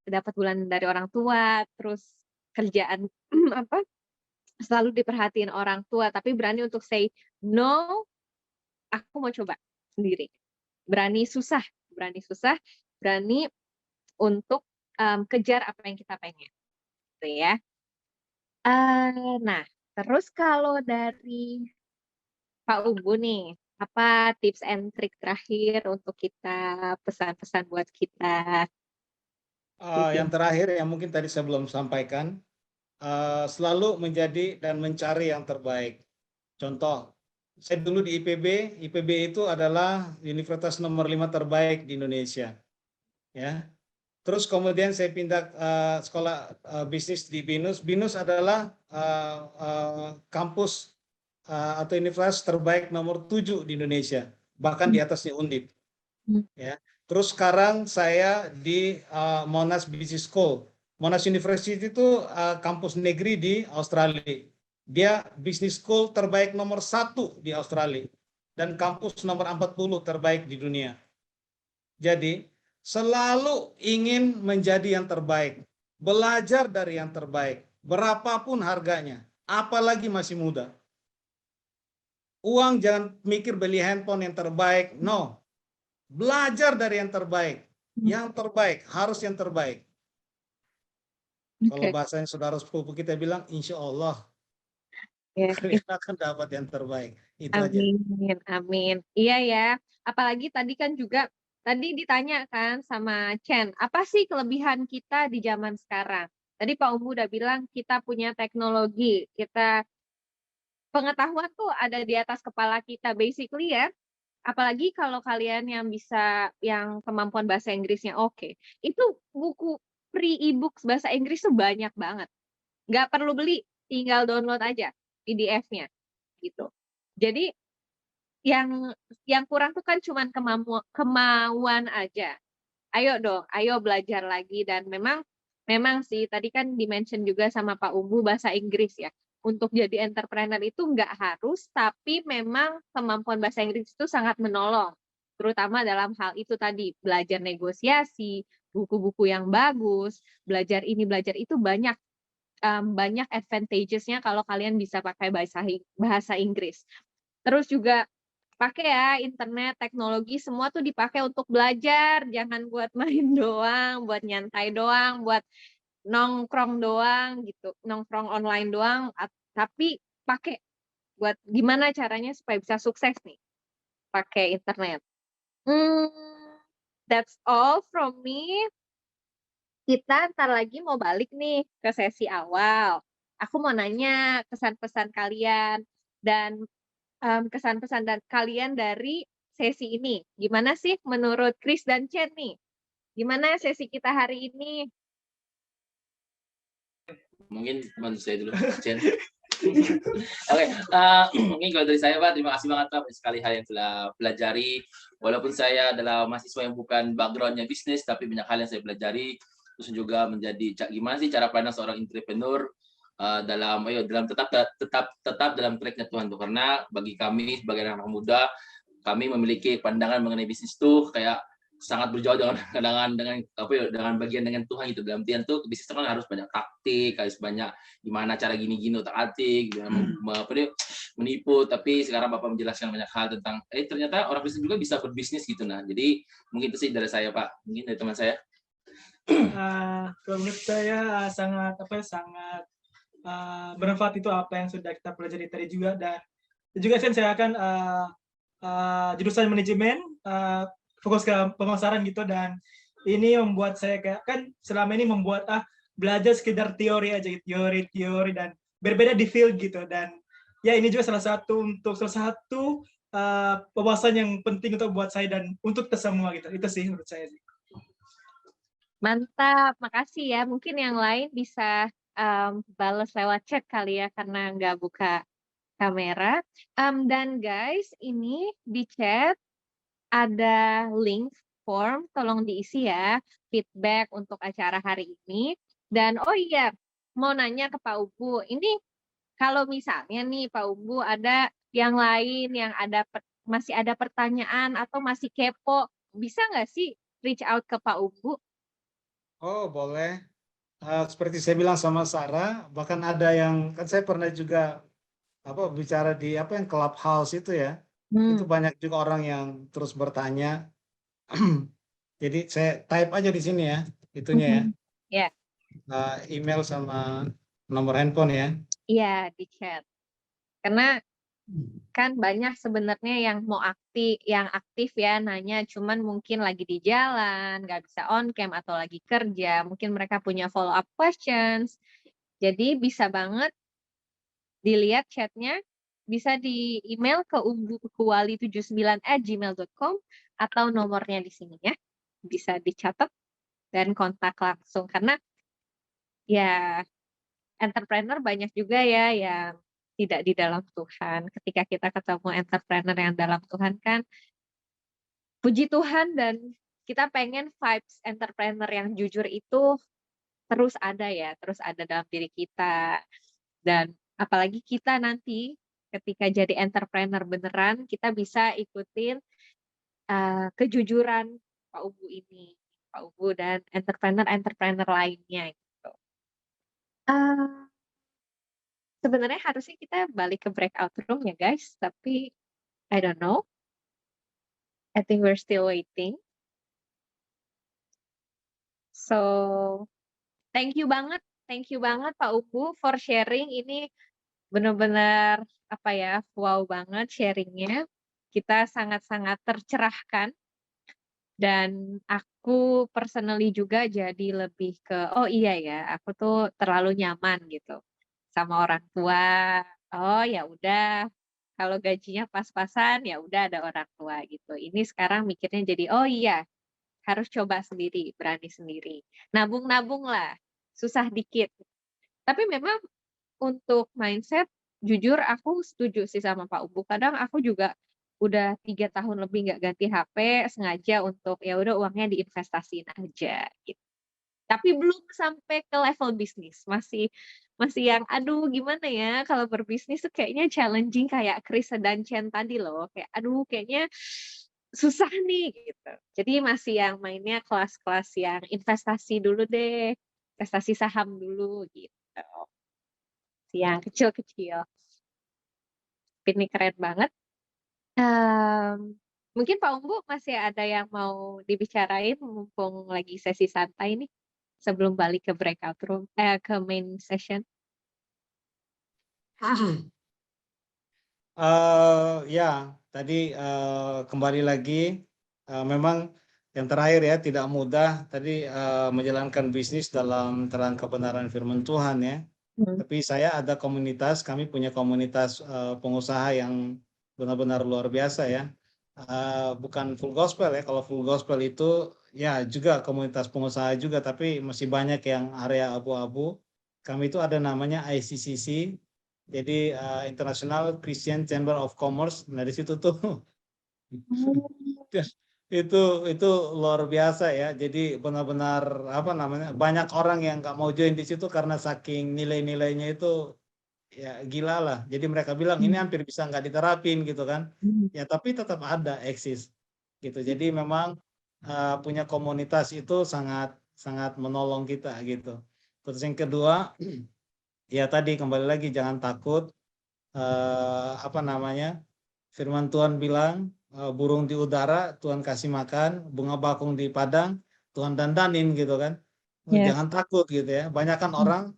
dapat bulanan dari orang tua, terus kerjaan apa, selalu diperhatiin orang tua, tapi berani untuk say, "No, aku mau coba sendiri." Berani susah, berani untuk, kejar apa yang kita pengen, gitu ya. Nah, terus kalau dari Pak Umbu nih, apa tips and trik terakhir untuk kita, pesan-pesan buat kita? Yang terakhir yang mungkin tadi saya belum sampaikan, selalu menjadi dan mencari yang terbaik. Contoh, saya dulu di IPB, IPB itu adalah universitas nomor 5 terbaik di Indonesia. Ya. Terus kemudian saya pindah sekolah bisnis di BINUS. BINUS adalah kampus atau universitas terbaik nomor 7 di Indonesia, bahkan di atasnya Undip. Ya. Terus sekarang saya di Monash Business School. Monash University itu kampus negeri di Australia. Dia business school terbaik nomor 1 di Australia dan kampus nomor 40 terbaik di dunia. Jadi selalu ingin menjadi yang terbaik, belajar dari yang terbaik, berapapun harganya, apalagi masih muda. Uang jangan mikir beli handphone yang terbaik, no. Belajar dari yang terbaik. Yang terbaik, harus yang terbaik. Kalau Oke. bahasanya saudara sepupu kita bilang, insya Allah Ya, kalian akan dapat yang terbaik. Itu aja. amin, amin. Iya ya. Apalagi tadi kan juga tadi ditanya kan sama Chen, apa sih kelebihan kita di zaman sekarang? Tadi Pak Umbu udah bilang kita punya teknologi, kita pengetahuan tuh ada di atas kepala kita basically ya. Apalagi kalau kalian yang bisa yang kemampuan bahasa Inggrisnya oke. Itu buku free e-books bahasa Inggris tuh banyak banget. Nggak perlu beli, tinggal download aja PDF-nya gitu. Jadi yang kurang tuh kan cuman kemauan aja. Ayo dong, ayo belajar lagi dan memang sih tadi kan di-mention juga sama Pak Umbu bahasa Inggris ya. Untuk jadi entrepreneur itu nggak harus, tapi memang kemampuan bahasa Inggris itu sangat menolong. Terutama dalam hal itu tadi, belajar negosiasi, buku-buku yang bagus, belajar ini, belajar itu banyak banyak advantages-nya kalau kalian bisa pakai bahasa Inggris. Terus juga pakai ya internet, teknologi semua tuh dipakai untuk belajar, jangan buat main doang, buat nyantai doang, buat nongkrong doang gitu, nongkrong online doang, tapi pakai buat gimana caranya supaya bisa sukses nih pakai internet. Hmm, that's all from me. Kita ntar lagi mau balik nih ke sesi awal. Aku mau nanya kesan-pesan kalian dan kesan-pesan dan kalian dari sesi ini. Gimana sih menurut Chris dan Chen nih? Gimana sesi kita hari ini? Mungkin teman saya dulu, Chen. Oke, mungkin kalau dari saya Pak, terima kasih banget Pak banyak sekali hal yang telah pelajari. Walaupun saya adalah mahasiswa yang bukan backgroundnya bisnis, tapi banyak hal yang saya pelajari. Terus juga menjadi gimana sih cara pandang seorang entrepreneur dalam tetap dalam tracknya Tuhan tuh. Karena bagi kami sebagai anak muda, kami memiliki pandangan mengenai bisnis tuh kayak sangat berjauh dengan bagian dengan Tuhan gitu. Dalam artian tuh bisnis kan harus banyak taktik, harus banyak gimana cara gini-gini otak-atik, menipu. Tapi sekarang Bapak menjelaskan banyak hal tentang ternyata orang bisnis juga bisa berbisnis gitu. Nah, jadi mungkin itu sih dari saya Pak, mungkin dari teman saya. Kalau menurut saya sangat bermanfaat itu apa yang sudah kita pelajari tadi juga, dan juga saya akan jurusan manajemen, fokus ke pemasaran gitu, dan ini membuat saya kayak kan selama ini membuat belajar sekedar teori aja gitu, teori dan berbeda di field gitu, dan ya ini juga salah satu wawasan yang penting untuk buat saya dan untuk kita semua gitu. Itu sih menurut saya sih. Mantap, makasih ya. Mungkin yang lain bisa balas lewat chat kali ya, karena nggak buka kamera. Dan guys, ini di chat ada link form, tolong diisi ya, feedback untuk acara hari ini. Dan oh iya, mau nanya ke Pak Ubu, ini kalau misalnya nih Pak Ubu ada yang lain yang masih ada pertanyaan atau masih kepo, bisa nggak sih reach out ke Pak Ubu? Oh, boleh. Seperti saya bilang sama Sarah, bahkan ada yang kan saya pernah juga bicara di yang Clubhouse itu ya. Itu banyak juga orang yang terus bertanya. Jadi saya type aja di sini ya, itunya ya. Ya. Email sama nomor handphone ya. Iya, di chat. Karena kan banyak sebenarnya yang aktif ya nanya, cuman mungkin lagi di jalan, nggak bisa on cam atau lagi kerja, mungkin mereka punya follow up questions. Jadi bisa banget dilihat chatnya, bisa di email ke umbukuwali79@gmail.com atau nomornya di sini ya. Bisa dicatat dan kontak langsung, karena ya entrepreneur banyak juga ya yang tidak di dalam Tuhan. Ketika kita ketemu entrepreneur yang dalam Tuhan kan, puji Tuhan, dan kita pengen vibes entrepreneur yang jujur itu terus ada ya, terus ada dalam diri kita. Dan apalagi kita nanti ketika jadi entrepreneur beneran, kita bisa ikutin kejujuran Pak Ubu ini, Pak Ubu dan entrepreneur-entrepreneur lainnya gitu. Eee, Sebenarnya harusnya kita balik ke breakout room ya guys, tapi I don't know, I think we're still waiting. So, thank you banget Pak Ubu for sharing, ini benar-benar apa ya, wow banget sharing-nya. Kita sangat-sangat tercerahkan dan aku personally juga jadi lebih ke, oh iya ya, aku tuh terlalu nyaman gitu sama orang tua. Oh ya udah, kalau gajinya pas-pasan ya udah ada orang tua gitu. Ini sekarang mikirnya jadi, oh iya, harus coba sendiri, berani sendiri. Nabung-nabung lah, susah dikit. Tapi memang untuk mindset, jujur aku setuju sih sama Pak Ubu. Kadang aku juga udah 3 tahun lebih nggak ganti HP, sengaja untuk ya udah uangnya diinvestasiin aja gitu. Tapi belum sampai ke level bisnis, masih masih yang aduh gimana ya kalau berbisnis tuh kayaknya challenging kayak Chris dan Chen tadi loh, kayak aduh kayaknya susah nih gitu. Jadi masih yang mainnya kelas-kelas yang investasi dulu deh, investasi saham dulu gitu. Yang kecil-kecil. Ini keren banget. Mungkin Pak Umbu masih ada yang mau dibicarain mumpung lagi sesi santai nih, sebelum balik ke breakout room, ke main session? Ya, tadi kembali lagi, memang yang terakhir ya tidak mudah tadi menjalankan bisnis dalam terang kebenaran firman Tuhan ya. Tapi saya ada komunitas, kami punya komunitas pengusaha yang benar-benar luar biasa ya. Bukan full gospel ya, kalau full gospel itu ya juga komunitas pengusaha juga, tapi masih banyak yang area abu-abu. Kami itu ada namanya ICCC, jadi International Christian Chamber of Commerce. Nah di situ tuh itu luar biasa ya. Jadi benar-benar apa namanya, banyak orang yang nggak mau join di situ karena saking nilai-nilainya itu ya gila lah. Jadi mereka bilang ini hampir bisa nggak diterapin gitu kan. Ya tapi tetap ada eksis gitu. Jadi memang punya komunitas itu sangat sangat menolong kita gitu. Terus yang kedua, ya tadi kembali lagi jangan takut, apa namanya, firman Tuhan bilang burung di udara Tuhan kasih makan, bunga bakung di padang Tuhan dandanin gitu kan. Yes. Jangan takut gitu ya. Banyak kan orang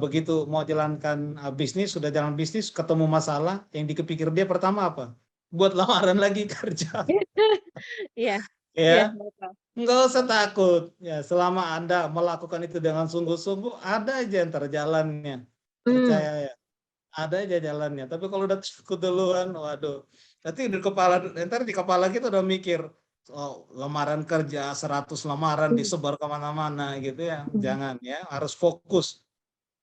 begitu mau jalankan bisnis, sudah jalan bisnis ketemu masalah, yang dikepikir dia pertama apa? Buat lamaran lagi kerja. Iya, iya Ya, betul. nggak usah takut. Ya, selama Anda melakukan itu dengan sungguh-sungguh, ada aja yang terjalannya. Percaya ya. Ada aja jalannya. Tapi kalau udah takut duluan, waduh. Nanti di kepala, ntar di kepala kita udah mikir, oh, lamaran kerja 100 lamaran disebar kemana-mana gitu ya. Jangan ya, harus fokus.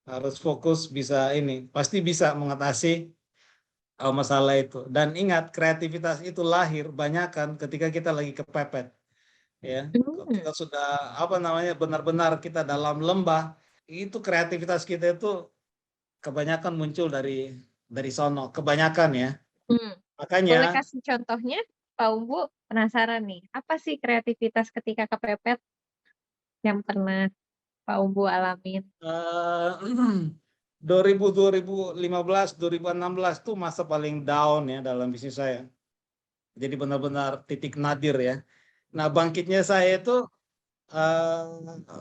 Harus fokus, bisa ini. Pasti bisa mengatasi masalah itu. Dan ingat, kreativitas itu lahir banyakan ketika kita lagi kepepet. Ya, kalau kita sudah apa namanya benar-benar kita dalam lembah, itu kreativitas kita itu kebanyakan muncul dari sono, kebanyakan ya. Boleh Makanya kasih contohnya, Pak Umbu? Penasaran nih, apa sih kreativitas ketika kepepet yang pernah Pak Umbu alamin? 2015, 2016 tuh masa paling down ya dalam bisnis saya. Jadi benar-benar titik nadir ya. Nah, bangkitnya saya itu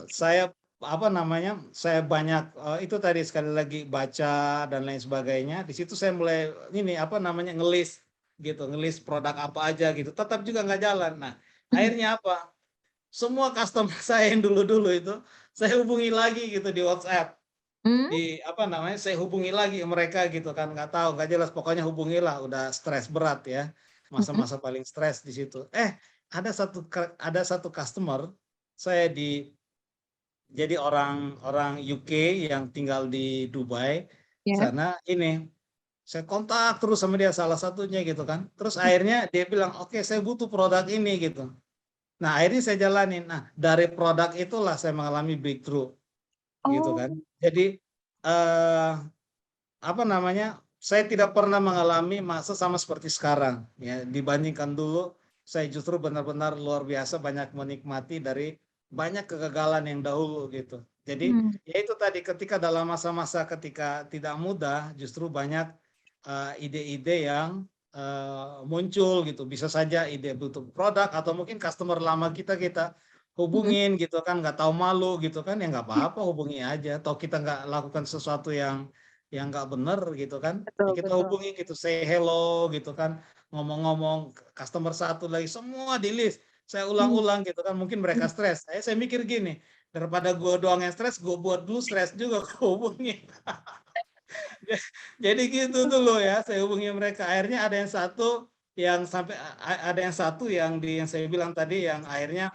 saya apa namanya? Saya banyak itu tadi sekali lagi baca dan lain sebagainya. Di situ saya mulai ini apa namanya ngelis gitu, ngelis produk apa aja gitu. Tetap juga nggak jalan. Nah, akhirnya apa? Semua customer saya yang dulu-dulu itu saya hubungi lagi gitu di WhatsApp. Di apa namanya? Saya hubungi lagi mereka gitu kan, nggak tahu, nggak jelas, pokoknya hubungilah, udah stres berat ya. Masa-masa paling stres di situ. Ada satu customer saya jadi orang UK yang tinggal di Dubai Ya. sana ini. Saya kontak terus sama dia salah satunya gitu kan. Terus akhirnya dia bilang, "Oke, saya butuh produk ini," gitu. Nah, akhirnya saya jalanin. Nah, dari produk itulah saya mengalami breakthrough gitu Oh. kan. Jadi apa namanya? Saya tidak pernah mengalami masa sama seperti sekarang ya, dibandingkan dulu saya justru benar-benar luar biasa banyak menikmati dari banyak kegagalan yang dahulu gitu. Jadi ya itu tadi ketika dalam masa-masa ketika tidak mudah justru banyak ide-ide yang muncul gitu. Bisa saja ide butuh produk atau mungkin customer lama kita hubungin gitu kan, nggak tahu malu gitu kan, ya nggak apa-apa hubungi aja. Atau kita nggak lakukan sesuatu yang nggak benar gitu kan, ya Betul, kita betul. hubungi gitu, say hello gitu kan, ngomong-ngomong customer satu lagi semua di list, saya ulang-ulang gitu kan, mungkin mereka stres. Saya mikir gini, daripada gue doang yang stres, gue buat dulu stres juga, gue hubungi. Jadi gitu dulu ya, saya hubungi mereka. Akhirnya ada yang satu yang sampai ada yang satu yang saya bilang tadi yang akhirnya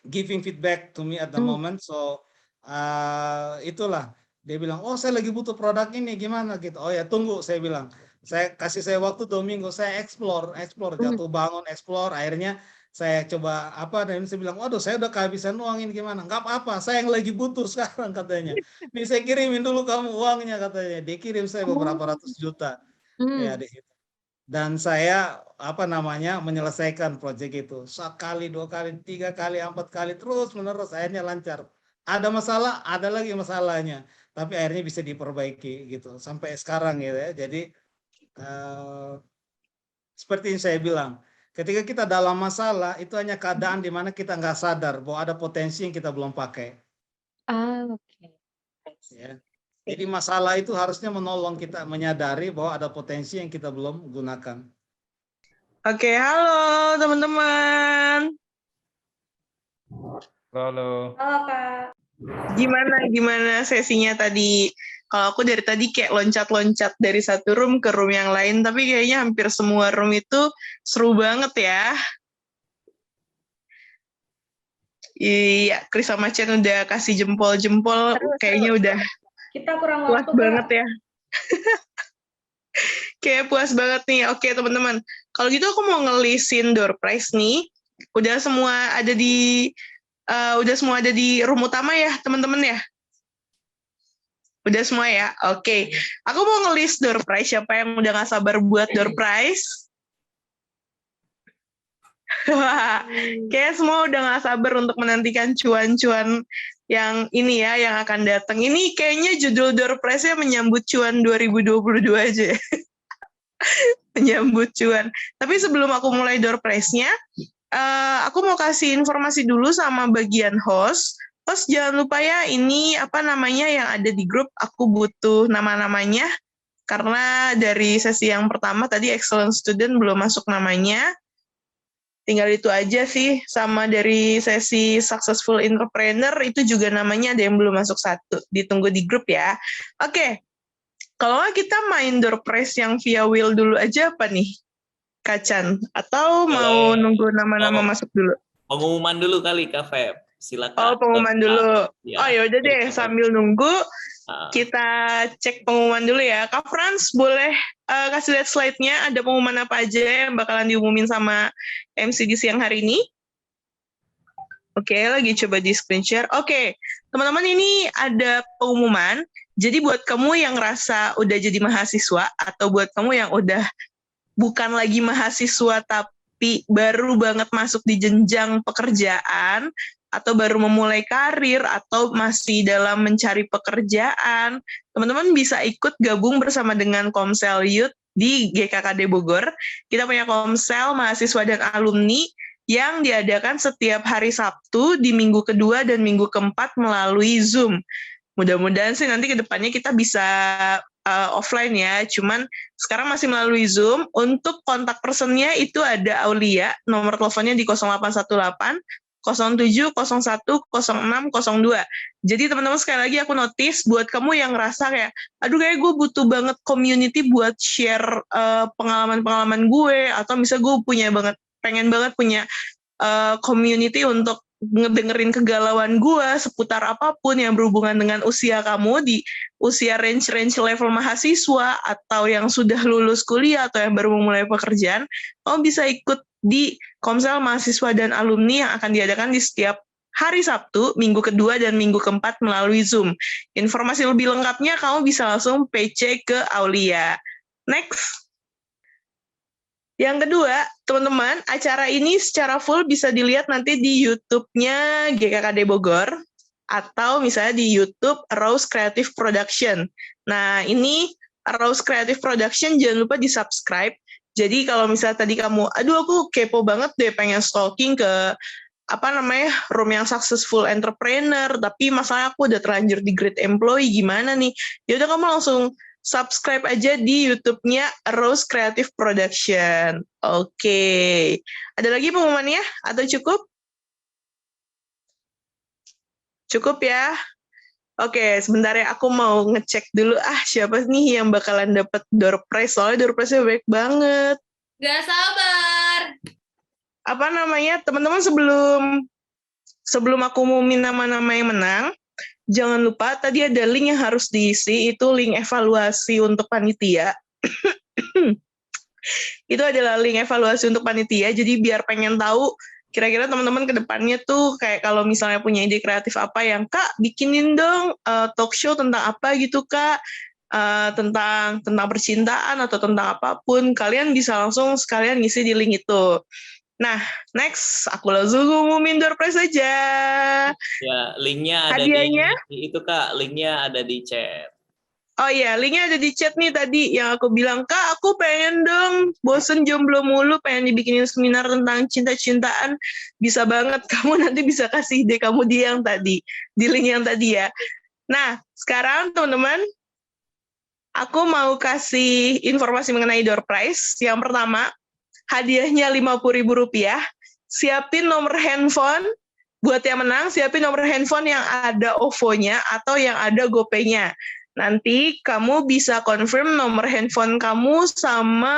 giving feedback to me at the moment. So itulah dia bilang, oh saya lagi butuh produk ini gimana gitu. Oh ya tunggu, saya bilang, saya waktu 2 minggu, saya explore jatuh bangun explore. Akhirnya saya coba dan saya bilang, waduh saya udah kehabisan uang ini gimana? Nggak apa-apa, saya yang lagi butuh sekarang katanya. Nih saya kirimin dulu kamu uangnya katanya. Dia kirim saya beberapa ratus juta ya di situ. Dan saya menyelesaikan proyek itu sekali, 2 kali, 3 kali, 4 kali terus menerus, akhirnya lancar. Ada masalah, ada lagi masalahnya, tapi akhirnya bisa diperbaiki gitu sampai sekarang gitu ya. Jadi seperti yang saya bilang, ketika kita dalam masalah itu hanya keadaan di mana kita nggak sadar bahwa ada potensi yang kita belum pakai. Oke. Ya. Jadi masalah itu harusnya menolong kita menyadari bahwa ada potensi yang kita belum gunakan. Oke, halo teman-teman. Halo. Halo Kak. Gimana sesinya tadi? Kalau aku dari tadi kayak loncat-loncat dari satu room ke room yang lain, tapi kayaknya hampir semua room itu seru banget ya. Iya, Chris sama Chen udah kasih jempol-jempol, kayaknya udah Kita kurang puas waktu banget Kak. ya. Kayak puas banget nih. Oke teman-teman, kalau gitu aku mau ngelisin door prize nih. Udah semua ada di room utama ya teman-teman ya. Udah semua ya. Oke. Aku mau ngelis door prize. Siapa yang udah nggak sabar buat door prize? Kayak semua udah nggak sabar untuk menantikan cuan-cuan yang ini ya, yang akan datang. Ini kayaknya judul door prize-nya menyambut cuan 2022 aja ya. Menyambut cuan. Tapi sebelum aku mulai door prize-nya, aku mau kasih informasi dulu sama bagian host. Host jangan lupa ya, ini yang ada di grup, aku butuh nama-namanya. Karena dari sesi yang pertama tadi excellent student belum masuk namanya. Tinggal itu aja sih, sama dari sesi successful entrepreneur itu juga namanya ada yang belum masuk satu. Ditunggu di grup ya. Oke, kalau kita main door prize yang via wheel dulu aja apa nih, Kacan? Atau mau nunggu nama-nama masuk dulu? Pengumuman dulu kali, Kak Feb. Silakan. Oh, pengumuman dulu. Ya, yaudah deh, sambil nunggu, kita cek pengumuman dulu ya. Kak Frans, boleh kasih lihat slide-nya, ada pengumuman apa aja yang bakalan diumumin sama MC di siang hari ini? Oke, lagi coba di screen share. Oke, teman-teman ini ada pengumuman. Jadi buat kamu yang ngerasa udah jadi mahasiswa, atau buat kamu yang udah bukan lagi mahasiswa tapi baru banget masuk di jenjang pekerjaan, atau baru memulai karir, atau masih dalam mencari pekerjaan, teman-teman bisa ikut gabung bersama dengan Komsel Youth di GKKD Bogor. Kita punya Komsel mahasiswa dan alumni yang diadakan setiap hari Sabtu di minggu kedua dan minggu keempat melalui Zoom. Mudah-mudahan sih nanti ke depannya kita bisa offline ya, cuman sekarang masih melalui Zoom. Untuk kontak personnya itu ada Aulia, nomor teleponnya di 0818 07 01 06 02. Jadi teman-teman sekali lagi aku notice buat kamu yang ngerasa kayak, aduh kayak gue butuh banget community buat share pengalaman-pengalaman gue, atau misalnya gue pengen banget punya community untuk ngedengerin kegalauan gue seputar apapun yang berhubungan dengan usia kamu di usia range level mahasiswa, atau yang sudah lulus kuliah, atau yang baru memulai pekerjaan, kamu bisa ikut di Komsel mahasiswa dan alumni yang akan diadakan di setiap hari Sabtu, minggu kedua dan minggu keempat melalui Zoom. Informasi lebih lengkapnya kamu bisa langsung PC ke Aulia. Next. Yang kedua, teman-teman, acara ini secara full bisa dilihat nanti di YouTube-nya GKKD Bogor atau misalnya di YouTube Rose Creative Production. Nah, ini Rose Creative Production jangan lupa di-subscribe. Jadi kalau misalnya tadi kamu, aduh aku kepo banget deh pengen stalking ke room yang successful entrepreneur, tapi masalah aku udah terlanjur di great employee, gimana nih? Ya udah kamu langsung subscribe aja di YouTube-nya Rose Creative Production. Oke. Ada lagi pengumumannya atau cukup? Cukup ya? Oke, sebentar ya, aku mau ngecek dulu siapa nih yang bakalan dapat door prize, soalnya door prize-nya banyak banget. Gak sabar. Teman-teman sebelum aku umumin nama-nama yang menang, jangan lupa tadi ada link yang harus diisi, itu link evaluasi untuk panitia. Itu adalah link evaluasi untuk panitia, jadi biar pengen tahu kira-kira teman-teman ke depannya tuh kayak kalau misalnya punya ide kreatif apa yang Kak bikinin dong talk show tentang apa gitu Kak, tentang percintaan atau tentang apapun, kalian bisa langsung sekalian ngisi di link itu. Nah, next aku langsung ngumumin door prize aja. Ya, linknya ada Hadiahnya? di itu Kak, linknya ada di chat. Oh iya, linknya ada di chat nih tadi yang aku bilang, Kak, aku pengen dong, bosen jomblo mulu, pengen dibikinin seminar tentang cinta-cintaan. Bisa banget, kamu nanti bisa kasih ide kamu di link yang tadi ya. Nah, sekarang teman-teman, aku mau kasih informasi mengenai door prize. Yang pertama, hadiahnya Rp50.000. Siapin nomor handphone, buat yang menang, siapin nomor handphone yang ada OVO-nya atau yang ada GoPay-nya. Nanti kamu bisa confirm nomor handphone kamu sama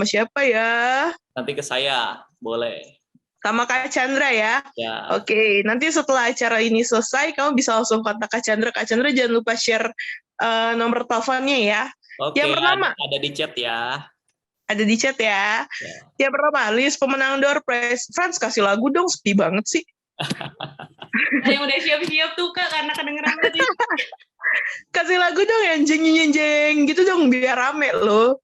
siapa ya? Nanti ke saya, boleh. Sama Kak Chandra ya? Ya. Oke, nanti setelah acara ini selesai, kamu bisa langsung kontak Kak Chandra. Kak Chandra jangan lupa share nomor teleponnya ya. Oke, Yang pertama, ada di chat ya. ada di chat ya. Yang pertama, list pemenang door prize. Frans, kasih lagu dong, sepi banget sih. Yang udah siap-siap tuh Kak, karena kedengeran tadi. Kasih lagu dong yang jeng gitu dong, biar rame loh.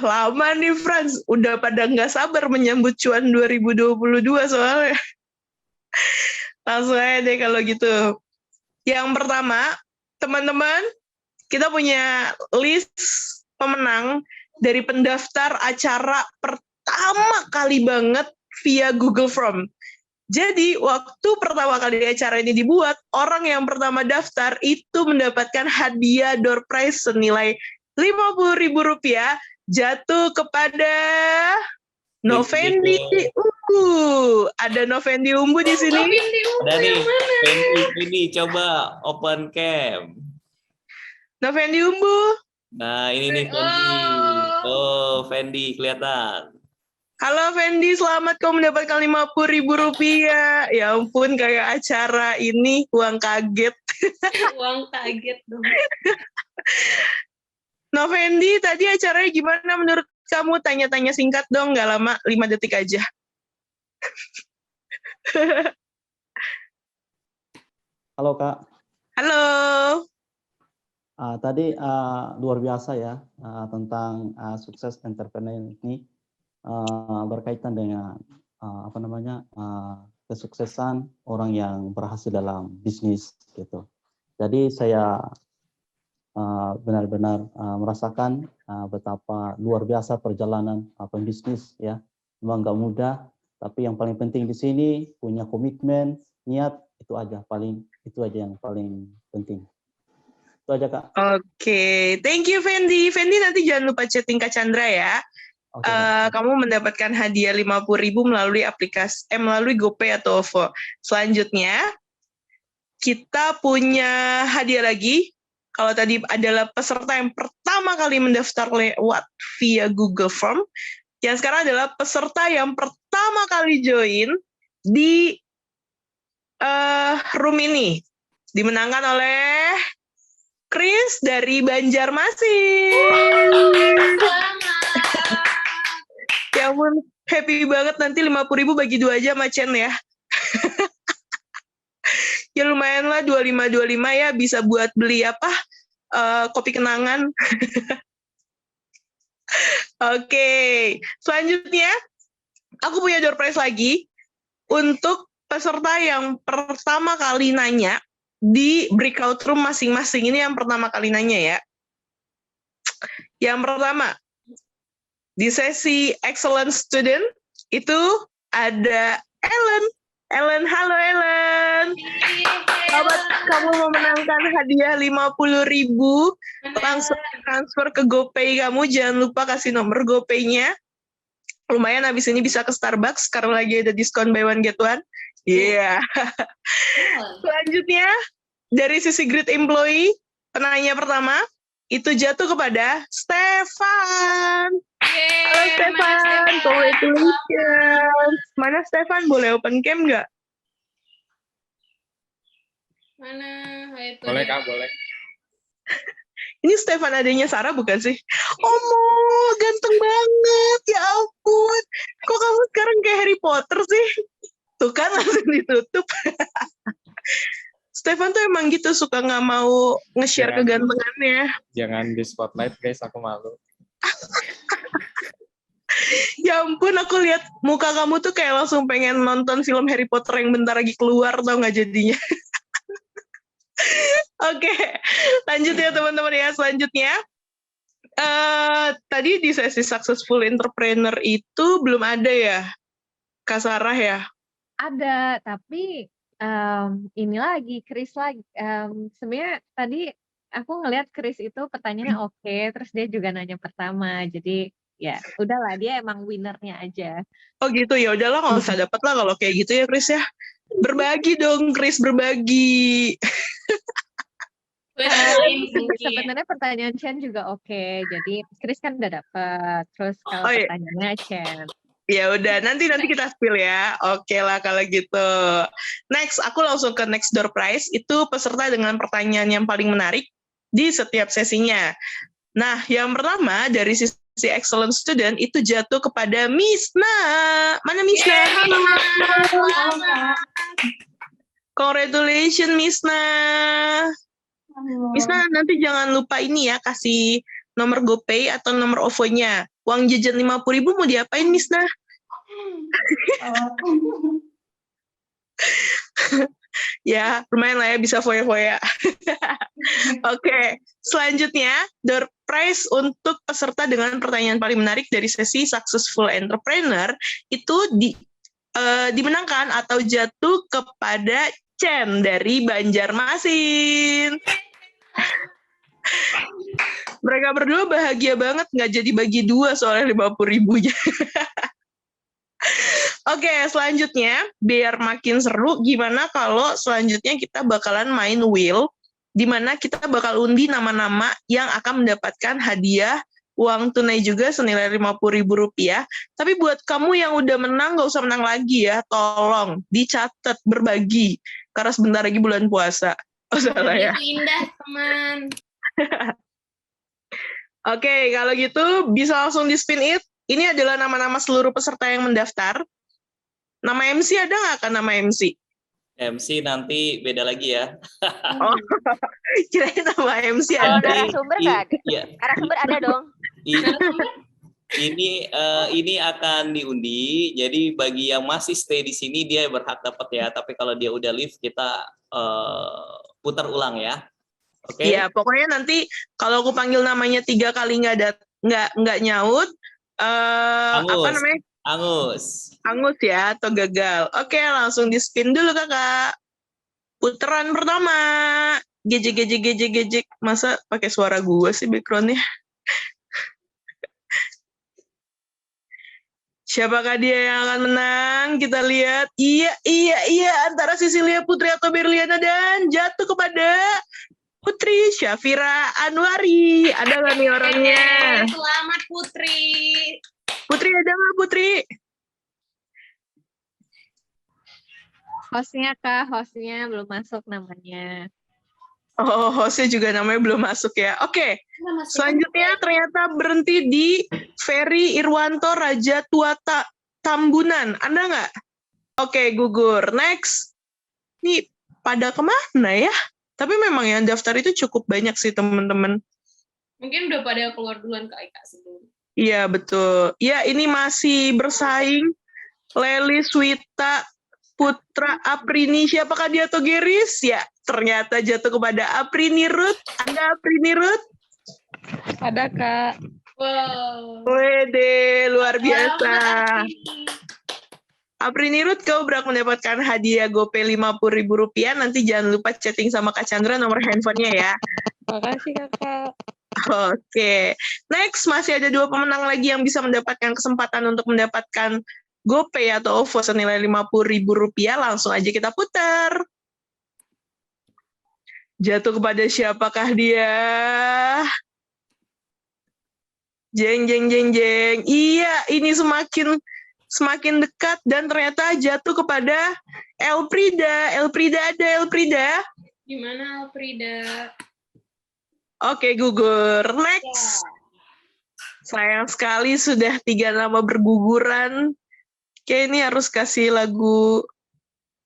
Lama nih Frans, udah pada nggak sabar menyambut cuan 2022 soalnya. Langsung aja deh kalau gitu. Yang pertama, teman-teman, kita punya list pemenang dari pendaftar acara pertama kali banget via Google Form. Jadi, waktu pertama kali acara ini dibuat, orang yang pertama daftar itu mendapatkan hadiah door prize senilai Rp50.000 jatuh kepada Novendi Umbu. Ada Novendi Umbu di sini. Ada nih, Fendi, coba open cam. Novendi Umbu. Nah, ini nih Fendi. Oh, Fendi kelihatan. Halo Fendi, selamat kau mendapatkan Rp50.000. Ya ampun, kayak acara ini uang kaget. Uang kaget dong. Novendi, tadi acaranya gimana menurut kamu? Tanya-tanya singkat dong, nggak lama, 5 detik aja. Halo Kak. Halo. Tadi luar biasa ya tentang sukses entrepreneur ini berkaitan dengan kesuksesan orang yang berhasil dalam bisnis gitu. Jadi saya benar-benar merasakan betapa luar biasa perjalanan pembisnis ya. Memang nggak mudah, tapi yang paling penting di sini punya komitmen, niat, itu aja yang paling penting. Itu aja Kak. Oke, thank you Fendi. Fendi nanti jangan lupa chatting Kak Chandra ya. Kamu mendapatkan hadiah Rp50.000 melalui melalui GoPay atau OVO. Selanjutnya kita punya hadiah lagi. Kalau tadi adalah peserta yang pertama kali mendaftar lewat via Google Form, yang sekarang adalah peserta yang pertama kali join di room ini. Dimenangkan oleh Chris dari Banjarmasin. Ya ampun, happy banget, nanti 50.000 bagi 2 aja sama Chen ya. Ya lumayan lah, 25 ya bisa buat beli kopi kenangan. Oke, selanjutnya aku punya door prize lagi untuk peserta yang pertama kali nanya di breakout room masing-masing. Ini yang pertama kali nanya ya. Yang pertama, di sesi Excellent Student itu ada Ellen. Ellen, halo Ellen. Selamat kamu memenangkan hadiah 50.000. Langsung transfer ke GoPay kamu. Jangan lupa kasih nomor GoPay-nya. Lumayan habis ini bisa ke Starbucks karena lagi ada diskon buy one get one. Iya. Selanjutnya dari sisi Great Employee, penanya pertama itu jatuh kepada Stefan. Halo Stefan, congratulations. Mana Stefan? Boleh open cam nggak? Mana? Itu Boleh dia. Kak, boleh. Ini Stefan adanya Sarah bukan sih? Omo, ganteng banget. Ya ampun. Kok kamu sekarang kayak Harry Potter sih? Tuh kan langsung ditutup. Stefan tuh emang gitu, suka nggak mau nge-share kegantengannya. Jangan di spotlight guys, aku malu. Ya ampun, aku lihat muka kamu tuh kayak langsung pengen nonton film Harry Potter yang bentar lagi keluar, tau nggak jadinya. Oke, lanjut ya teman-teman ya. Selanjutnya, tadi di sesi Successful Entrepreneur itu belum ada ya, Kak Sarah ya? Ada, tapi ini lagi, Chris lagi. Sebenarnya tadi aku ngelihat Chris itu pertanyaannya oke, terus dia juga nanya pertama. Jadi ya udahlah, dia emang winernya aja. Oh gitu, ya udahlah nggak usah dapet lah kalau kayak gitu ya Chris ya. Berbagi dong Chris, berbagi. Sebenarnya pertanyaan Chen juga oke. Jadi Chris kan udah dapet. Terus kalau iya. pertanyaannya Chen. Ya udah, nanti kita spill ya. Oke lah kalau gitu. Next, aku langsung ke next door prize. Itu peserta dengan pertanyaan yang paling menarik di setiap sesinya. Nah, yang pertama dari sisi Excellent Student itu jatuh kepada Misna. Mana Misna? Halo. Congratulations Misna. Misna, nanti jangan lupa ini ya, kasih nomor GoPay atau nomor OVO-nya. Uang jajan 50.000 mau diapain, Misna? Ya, lumayan lah ya, bisa foya-foya. Oke, selanjutnya, door prize untuk peserta dengan pertanyaan paling menarik dari sesi Successful Entrepreneur itu dimenangkan atau jatuh kepada Chen dari Banjarmasin. Mereka berdua bahagia banget, nggak jadi bagi dua soalnya 50.000-nya. Oke, selanjutnya biar makin seru, gimana kalau selanjutnya kita bakalan main wheel, di mana kita bakal undi nama-nama yang akan mendapatkan hadiah uang tunai juga senilai Rp50.000. Tapi buat kamu yang udah menang, nggak usah menang lagi ya, tolong dicatat berbagi, karena sebentar lagi bulan puasa. Oh salah ya. Itu indah teman. Oke, kalau gitu bisa langsung di spin it. Ini adalah nama-nama seluruh peserta yang mendaftar. Nama MC ada nggak kan nama MC? MC nanti beda lagi ya. Oh, kirain nama MC Kalau ada. narasumber nggak ada? Iya. Narasumber ada dong. Ini akan diundi. Jadi bagi yang masih stay di sini dia berhak dapat ya. Tapi kalau dia udah leave kita putar ulang ya. Oke. Iya, pokoknya nanti kalau aku panggil namanya 3 kali nggak nyaut, apa namanya? Angus ya, atau gagal. Oke, langsung di spin dulu kakak. Putaran pertama. Gejek. Masa pakai suara gue sih backgroundnya? Siapakah dia yang akan menang? Kita lihat. Iya. Antara Cecilia Putri atau Berliana dan jatuh kepada Putri Syafira Anwari. Ada nggak nih orangnya? Selamat Putri. Putri ada nggak Putri? Hostnya Kak, hostnya belum masuk namanya. Oh, hostnya juga namanya belum masuk ya. Oke, selanjutnya ternyata berhenti di Ferry Irwanto Raja Tua Tambunan. Anda nggak? Oke, gugur. Next. Nih, pada kemana ya? Tapi memang yang daftar itu cukup banyak sih teman-teman. Mungkin udah pada keluar duluan Kak Eka sebelum. Iya betul. Ya ini masih bersaing. Lelis, Wita, Putra, Aprini. Siapakah dia atau Geris? Ya ternyata jatuh kepada Aprini Ruth. Ada Aprini Ruth? Ada Kak. Wow. Wede, luar biasa. Selamat, Aprini Ruth, kau berhak mendapatkan hadiah GoPay Rp50.000. Nanti jangan lupa chatting sama Kak Chandra nomor handphonenya ya. Makasih Kakak. Oke, next masih ada 2 pemenang lagi yang bisa mendapatkan kesempatan untuk mendapatkan GoPay atau OVO senilai Rp50.000. Langsung aja kita putar. Jatuh kepada siapakah dia? Jeng, jeng, jeng, jeng. Iya, ini semakin dekat dan ternyata jatuh kepada Elprida. Elprida ada, Elprida. Gimana Frida? Oke, gugur. Next. Sayang sekali sudah 3 nama berguguran. Kayak ini harus kasih lagu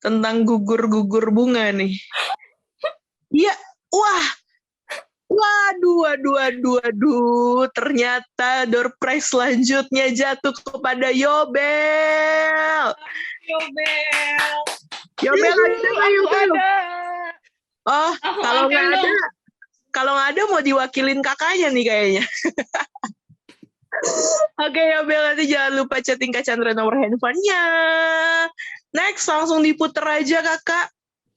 tentang gugur-gugur bunga nih. Iya, wah. Waduh. Ternyata door prize selanjutnya jatuh kepada Yobel. Yobel ada. Oh, kalau nggak ada mau diwakilin kakaknya nih kayaknya. Oke, Yobel, nanti jangan lupa chatting Kak Chandra nomor handphonenya. Next, langsung diputer aja kakak.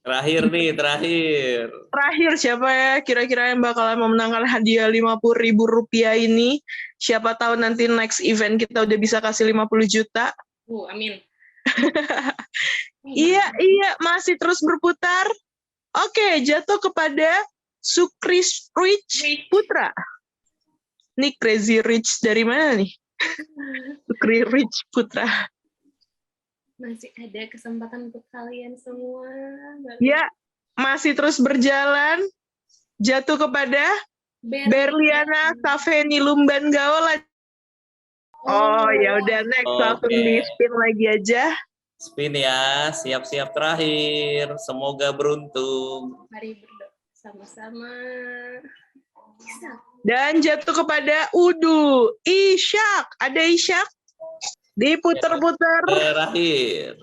Terakhir nih, terakhir. Terakhir siapa ya kira-kira yang bakalan memenangkan hadiah Rp50.000 ini? Siapa tahu nanti next event kita udah bisa kasih 50 juta. Amin. Iya, masih terus berputar. Oke, jatuh kepada Sukris Rich Putra. Ini Crazy Rich dari mana nih? Sukri Rich Putra. Masih ada kesempatan untuk kalian semua. Ya, masih terus berjalan. Jatuh kepada Berliana Safeni Lumban Gaola. Oh, ya udah next langsung di spin lagi aja. Spin ya, siap-siap terakhir. Semoga beruntung. Mari berdoa sama-sama. Dan jatuh kepada Udu Ishak. Ada Ishak? Diputer-puter. Terakhir.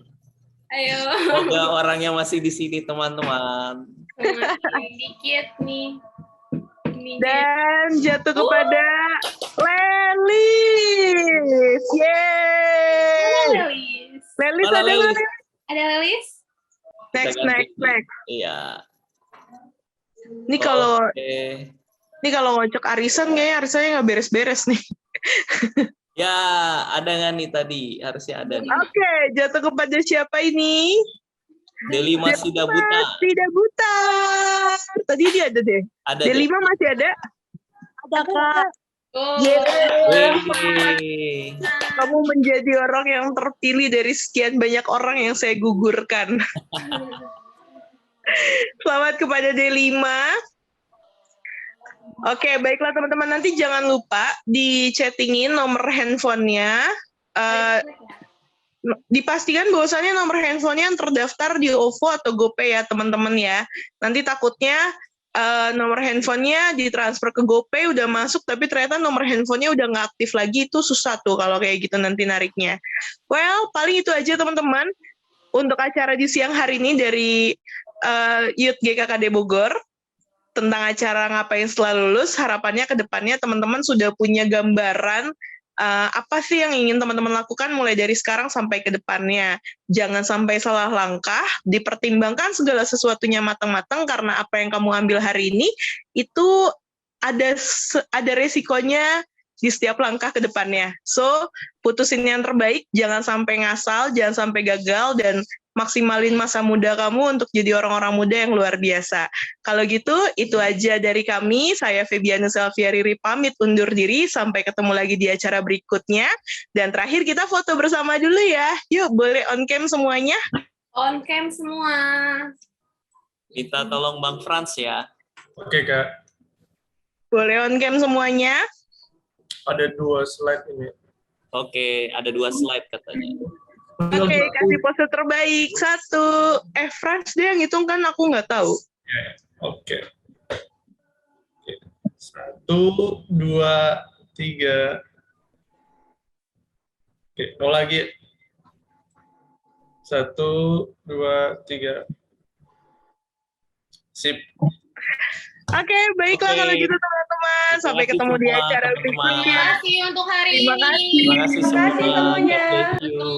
Ayo. Semoga orangnya masih di sini, teman-teman. Masih dikit nih. Dan jatuh kepada Lelis. Yeay. Lelis ada nggak? Ada Lelis? Next. Iya. Ini kalau ngocok arisan kayaknya arisannya nggak beres-beres nih. Ya, ada nggak nih tadi? Harusnya ada. Oke, jatuh kepada siapa ini? Delima Sida Buta. Sida Buta. Tadi dia ada deh. Ada. Delima masih ada? Ada Kak. Kamu menjadi orang yang terpilih dari sekian banyak orang yang saya gugurkan. Selamat kepada Delima. Oke, baiklah teman-teman. Nanti jangan lupa di-chattingin nomor handphonenya. Dipastikan bahwasannya nomor handphonenya yang terdaftar di OVO atau GoPay ya teman-teman ya. Nanti takutnya nomor handphonenya ditransfer ke GoPay udah masuk, tapi ternyata nomor handphonenya udah nggak aktif lagi. Itu susah tuh kalau kayak gitu nanti nariknya. Well, paling itu aja teman-teman untuk acara di siang hari ini dari Youth GKKD Bogor. Tentang acara ngapain setelah lulus, harapannya ke depannya teman-teman sudah punya gambaran apa sih yang ingin teman-teman lakukan mulai dari sekarang sampai ke depannya. Jangan sampai salah langkah, dipertimbangkan segala sesuatunya matang-matang karena apa yang kamu ambil hari ini itu ada resikonya di setiap langkah ke depannya. So, putusin yang terbaik, jangan sampai ngasal, jangan sampai gagal, dan maksimalin masa muda kamu untuk jadi orang-orang muda yang luar biasa. Kalau gitu, itu aja dari kami. Saya Febiana Selviari pamit undur diri. Sampai ketemu lagi di acara berikutnya. Dan terakhir kita foto bersama dulu ya. Yuk, boleh on cam semuanya? On cam semua. Minta tolong Bang Frans ya. Oke, Kak. Boleh on cam semuanya? Ada 2 slide ini. Oke, ada 2 slide katanya. Oke, kasih pose terbaik. 1. Frans dia yang hitung kan aku nggak tahu. Oke. 1, 2, 3. Oke, mau lagi. 1, 2, 3. Sip. Oke, baiklah Oke. kalau gitu teman-teman. Sampai kasih ketemu di semua acara teman-teman. berikutnya. Terima kasih untuk hari Terima ini. kasih. Terima kasih Terima kasih semuanya. semuanya. God bless you.